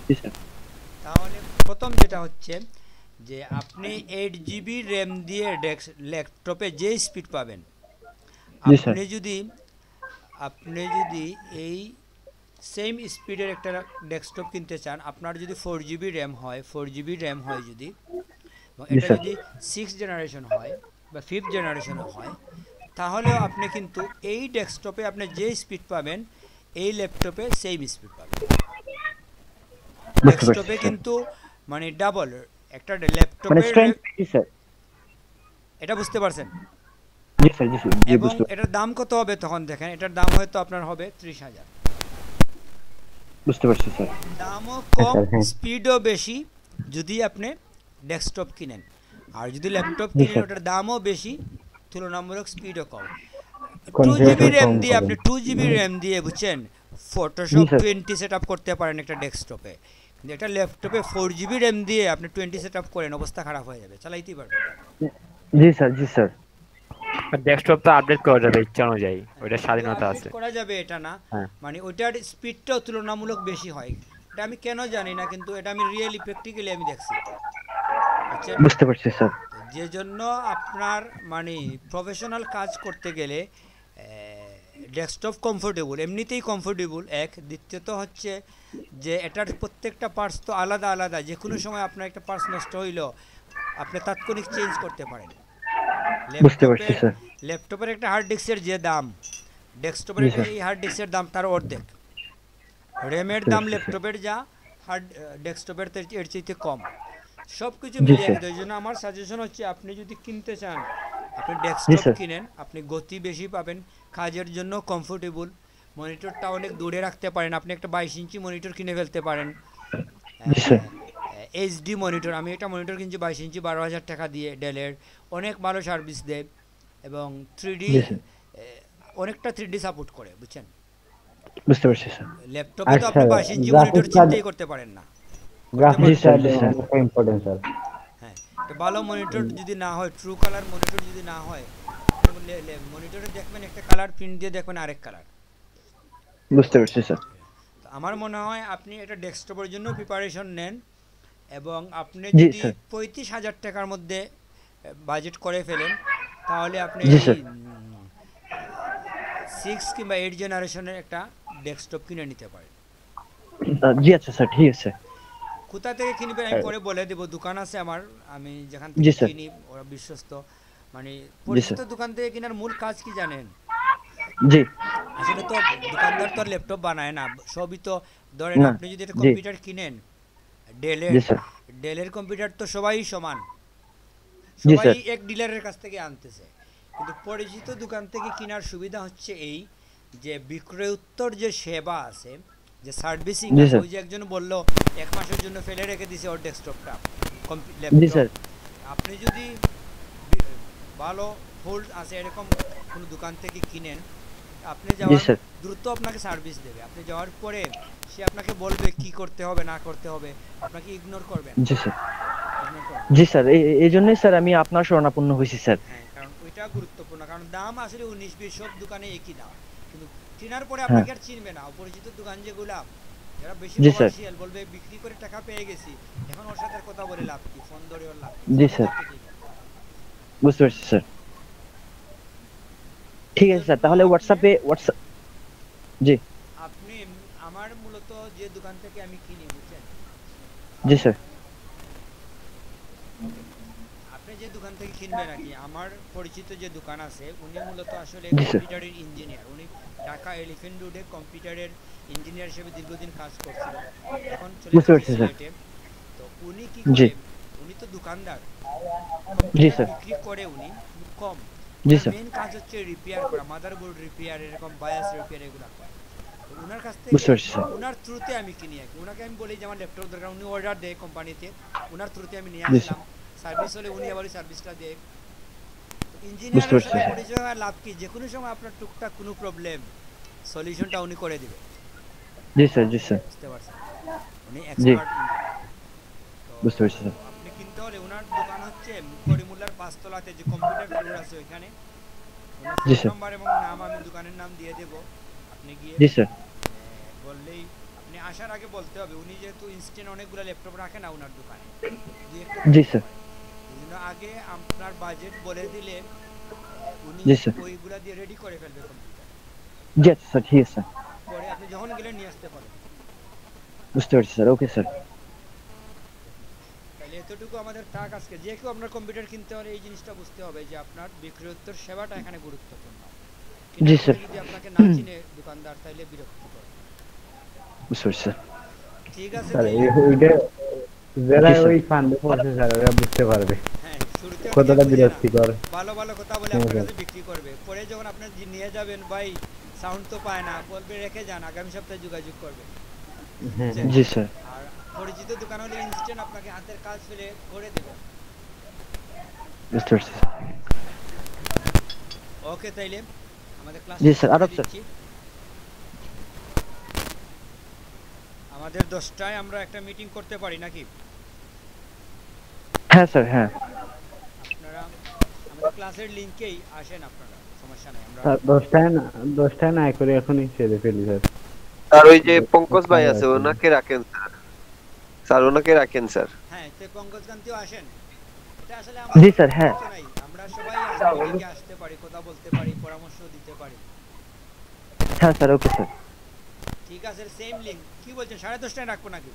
জি স্যার। তাহলে প্রথম যেটা হচ্ছে যে আপনি 8 GB র্যাম দিয়ে ল্যাপটপে যে স্পিড পাবেন, জি স্যার। আপনি যদি এই সেম স্পিডের একটা ডেস্কটপ কিনতে চান, আপনার যদি 4 GB র্যাম হয়, 4 GB র্যাম হয় যদি, এবং জি এটা স্যার। যদি 6th জেনারেশন হয় বা 5th জেনারেশনও হয়, তাহলেও আপনি কিন্তু এই ডেস্কটপে আপনি যে স্পিড পাবেন এই ল্যাপটপে সেম স্পিড পাবেন। বুঝতে পারছি ডেস্কটপে স্যার। কিন্তু মানে ডাবল একটা মানে ল্যাপটপের, স্ট্রেংথ বেশি স্যার। এটা বুঝতে পারছেন? জি স্যার, জি স্যার, জি এবং বুঝতে এটার দাম কত হবে তখন দেখেন, এটার দাম হয়তো আপনার হবে 30,000। বুঝতে পারছি স্যার। দামও হ্যাঁ কম, স্যার, হ্যাঁ। স্পিডও বেশি যদি আপনি ডেস্কটপ কিনেন। আর যদি ল্যাপটপ জি কিনেন স্যার। ওটার দামও বেশি, তুলনামূলক স্পিডও কম। 2 GB কনফিগারেশন র্যাম কম দিয়ে পাবেন। আপনি 2 GB র্যাম দিয়ে বুঝছেন জি ফটোশপ স্যার। 20 সেট আপ করতে পারেন একটা ডেস্কটপে, কিন্তু একটা ল্যাপটপে 4 GB র্যাম দিয়ে আপনি 20 সেট আপ করেন, অবস্থা খারাপ হয়ে যাবে, চালাইতেই পারবেন না। জি স্যার, জি স্যার। ডেস্কটপ তো আপডেট করা যাবে ইচ্ছা অনুযায়ী, ওইটা শুধু স্বাধীনতা আপডেট আছে। করা যাবে এটা না, হ্যাঁ। মানে ওইটার স্পিডটাও তুলনামূলক বেশি হয়। এটা আমি কেন জানি না, কিন্তু এটা আমি রিয়েলি প্র্যাকটিক্যালি আমি দেখছি, বুঝছেন? বুঝতে পারছি স্যার। যে জন্য আপনার মানে প্রফেশনাল কাজ করতে গেলে ডেস্কটপ কমফোর্টেবল, এমনিতেই কমফোর্টেবল এক, দ্বিতীয়ত হচ্ছে যে এটার প্রত্যেকটা পার্টস তো আলাদা আলাদা, যে কোনো সময় আপনার একটা পার্টস নষ্ট হইলো আপনি তাৎক্ষণিক চেঞ্জ করতে পারেন। বুঝতে পারছি ল্যাপটপের স্যার। ল্যাপটপের একটা হার্ড ডিস্কের যে দাম, ডেস্কটপের জি স্যার। এই হার্ড ডিস্কের দাম তার অর্ধেক। র্যামের বুঝতে দাম পারছি স্যার। ল্যাপটপের যা, হার্ড ডেস্কটপের এর চাইতে কম। সব কিছু জি মিলিয়ে স্যার। কিন্তু এই জন্য আমার সাজেশন হচ্ছে আপনি যদি কিনতে চান আপনি জি ডেস্কটপ স্যার। কিনেন, আপনি গতি বেশি পাবেন, কাজের জন্য কমফোর্টেবল, মনিটরটা অনেক দূরে রাখতে পারেন, আপনি একটা 22 ইঞ্চি মনিটর কিনে ফেলতে পারেন। জি স্যার। এইচডি মনিটর, আমি একটা মনিটর কিনছি 22 ইঞ্চি 12,000 টাকা দিয়ে, ডেলের, অনেক ভালো সার্ভিস দেয় এবং 3D জি স্যার। অনেকটা 3D সাপোর্ট করে, বুঝছেন? বুঝতে পারছি স্যার। ল্যাপটপে আর তো আপনি sir 22 inch monitor graphics card, চিন্তাই করতে পারেন না। গ্রাফিক্স স্যার, কার্ড জি স্যার। অনেকটা ইম্পর্টেন্ট স্যার। হ্যাঁ, একটা ভালো মনিটর যদি না হয়, ট্রু কালার মনিটর যদি না হয়, মনিটরে দেখবেন একটা কালার, প্রিন্ট দিয়ে দেখবেন আরেক কালার। বুঝতে পারছি স্যার। আমার মনে হয় আপনি এটা ডেস্কটপের জন্য প্রিপারেশন নেন, এবং আপনি জি যদি স্যার। 35,000 টাকার মধ্যে বাজেট করে ফেলেন, তাহলে আপনি জি এই স্যার। 6 কিংবা 8 জেনারেশনের একটা ডেস্কটপ কিনে নিতে পারেন। জি আচ্ছা স্যার, ঠিক আছে। কোথা থেকে কিনবেন আমি পরে বলে দেবো, দোকান আছে আমার, আমি যেখান জি থেকে স্যার। কিনি ওরা বিশ্বস্ত, মানে জি পরিচিত স্যার। দোকান থেকে কেনার মূল কাজ কি জানেন? জি। আসলে তো দোকানদার তো আর ল্যাপটপ বানায় না, সবই তো ধরেন না। আপনি যদি একটা জি। কম্পিউটার কিনেন ডেলের, জি স্যার। ডেলের কম্পিউটার তো সবাই সমান, জি সবাই স্যার। এক ডিলারের কাছ থেকে আনতেছে, কিন্তু পরিচিত দোকান থেকে কেনার সুবিধা হচ্ছে এই যে বিক্রয়োত্তর যে সেবা আছে, যে সার্ভিসিং জি আছে, স্যার। ওই যে একজন বললো 1 মাসের জন্য ফেলে রেখে দিছে ওর ডেস্কটপটা জি ল্যাপটপ, স্যার। আপনি যদি ভালো হোল্ড আছে এরকম কোনো দোকান থেকে কিনেন, আপনি জি যাওয়ার স্যার। দ্রুত আপনাকে সার্ভিস দেবে, আপনি যাওয়ার পরে সে আপনাকে বলবে কি করতে হবে না করতে হবে, আপনাকে ইগনোর করবেন, জি স্যার। ইগনোর করবেন। জি স্যার, এই জন্যই স্যার আমি আপনার শরণাপন্ন হয়েছি স্যার। হ্যাঁ, কারণ ওইটা গুরুত্বপূর্ণ, কারণ দাম আসলে 19-20 সব দোকানে একই দাম, কিন্তু কেনার পরে হ্যাঁ। আপনাকে আর চিনবে না। অপরিচিত দোকান যেগুলা, যারা বেশি জি স্যার। কমার্শিয়াল, বলবে বিক্রি করে টাকা পেয়ে গেছি, এখন ওর সাথে আর কথা বলে লাভ কি, ফোন ধরে ওর লাভ কি? জি স্যার। বুঝতে পারছি স্যার। ঠিক আছে স্যার, তাহলে হোয়াটসঅ্যাপ জি। আপনি আমার মূলত যে দোকান থেকে আমি কিনি, বুঝছেন, জি স্যার। আপনি যে দোকান থেকে কিনবেন আর কি, আমার পরিচিত যে দোকান আছে উনি মূলত আসলে জি স্যার। কম্পিউটারের ইঞ্জিনিয়ার, উনি ঢাকা এলিফ্যান্ট রোডে কম্পিউটারের ইঞ্জিনিয়ার হিসেবে দীর্ঘদিন কাজ করছিল, এখন চলে বুঝতে গেছে পারছি স্যার। সিলেটে। তো উনি কি জি। করে, উনি তো দোকানদার, জি কম্পিউটার স্যার। বিক্রি করে উনি কম, জি ওনার স্যার। মেইন কাজ হচ্ছে রিপেয়ার করা, মাদারবোর্ড রিপেয়ার, এরকম বায়াস রিপেয়ার, এগুলো করে। তো ওনার কাছ থেকে, বুঝতে পারছি স্যার। ওনার থ্রুতে আমি কিনি আর কি, ওনাকে আমি বলি যে আমার ল্যাপটপ দরকার, উনি অর্ডার দেয় কোম্পানিতে, ওনার থ্রুতে আমি নিয়ে জি আসলাম, সার্ভিস হলে উনি আবার সার্ভিসটা দেয়। বুঝতে ইঞ্জিনিয়ারের পারছি সাথে স্যার। পরিচয় হওয়ার লাভ কি, যে কোনো সময় আপনার টুকটাক কোনো প্রবলেম সলিউশনটা উনি করে দিবে, জি স্যার। জি স্যার। বুঝতে পারছেন, উনি জি। Expert engineer. তো বুঝতে পারছি স্যার। আপনি কিনতে হলে ওনার দোকান হচ্ছে করিমুল্লার 5 তলাতে যে কম্পিউটার ফ্লোর আছে ওইখানে, ওনার জি ফোন স্যার। নাম্বার এবং নাম আমি দোকানের নাম দিয়ে দেব, আপনি গিয়ে জি স্যার। বললেই আপনি মানে আসার আগে বলতে হবে, উনি যেহেতু ইনস্ট্যান্ট অনেকগুলো ল্যাপটপ রাখে না ওনার দোকানে, দুই একটা জি থাকতে স্যার। পারে। এই জন্য আগে আপনার বাজেট বলে দিলে উনি জি স্যার। ওইগুলা দিয়ে রেডি করে ফেলবে কম্পিউটার, জি স্যার, ঠিক আছে স্যার, পরে আপনি যখন গেলে নিয়ে আসতে পারেন। বুঝতে পারছি স্যার। Okay sir. তাহলে এতটুকু আমাদের থাক আজকে। যে কেউ আপনার কম্পিউটার কিনতে হলে এই জিনিসটা বুঝতে হবে যে আপনার বিক্রয়োত্তর সেবাটা এখানে গুরুত্বপূর্ণ। জি কেনার স্যার। পরে যদি আপনাকে না চিনে দোকানদার, তাহলে বিরক্তিকর। বুঝতে পারছি স্যার। ঠিক আছে স্যার তাইলে। ওইটা যারা জি স্যার। ওই ফান্ডে পড়ছে স্যার ওরা বুঝতে পারবে হ্যাঁ, শুরুতে অনেকে কতটা বুঝে না, বিরক্তিকর। ভালো ভালো কথা বলে হ্যাঁ আপনার স্যার। কাছে বিক্রি করবে, পরে যখন আপনি নিয়ে যাবেন ভাই সাউন্ড তো পায় না, বলবে রেখে যান, আগামী সপ্তাহে যোগাযোগ করবে। হ্যাঁ বুঝছেন? জি স্যার। আর পরিচিত দোকান হলে ইনস্ট্যান্ট আপনাকে হাতের কাজ ফেলে করে দেবে। বুঝতে পারছি স্যার। ওকে তাইলে আমাদের ক্লাস জি স্যার, আদাব স্যার। আমাদের 10টায় আমরা একটা মিটিং করতে পারি নাকি? হ্যাঁ স্যার, হ্যাঁ। আপনারা আমাদের ক্লাসের লিংকেই আসেন, আপনারা সমস্যা নাই। আমরা স্যার 10টায় না করে এখনই ছেড়ে ফেলি স্যার। আর ওই যে পঙ্কজ ভাই আছে ওনাকে রাখেন স্যার, স্যার ওনাকে রাখেন স্যার। হ্যাঁ, তে পঙ্কজ কান্তিও আসেন। এটা আসলে জি স্যার, হ্যাঁ। কিছু নাই, আমরা সবাই মিটিংয়ে আসতে পারি, কথা বলতে পারি, পরামর্শ দিতে পারি। হ্যাঁ স্যার, ওকে স্যার। ঠিক আছে, সেম লিংক। কি বলছেন, 10:30টায় রাখবো নাকি?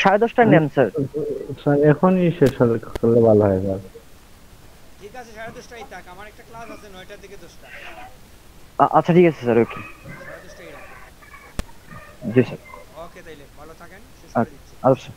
10:30টায় নেন স্যার। স্যার এখনই শেষ করলে ভালো হয় স্যার। ঠিক আছে, 10:30টায় থাক। আমার একটা ক্লাস আছে 9টা থেকে 10টা। আচ্ছা ঠিক আছে স্যার, ওকে। 10:30টায় রাখ। জি স্যার। ওকে তাইলে ভালো থাকেন, শেষ করে দিচ্ছি। আচ্ছা স্যার।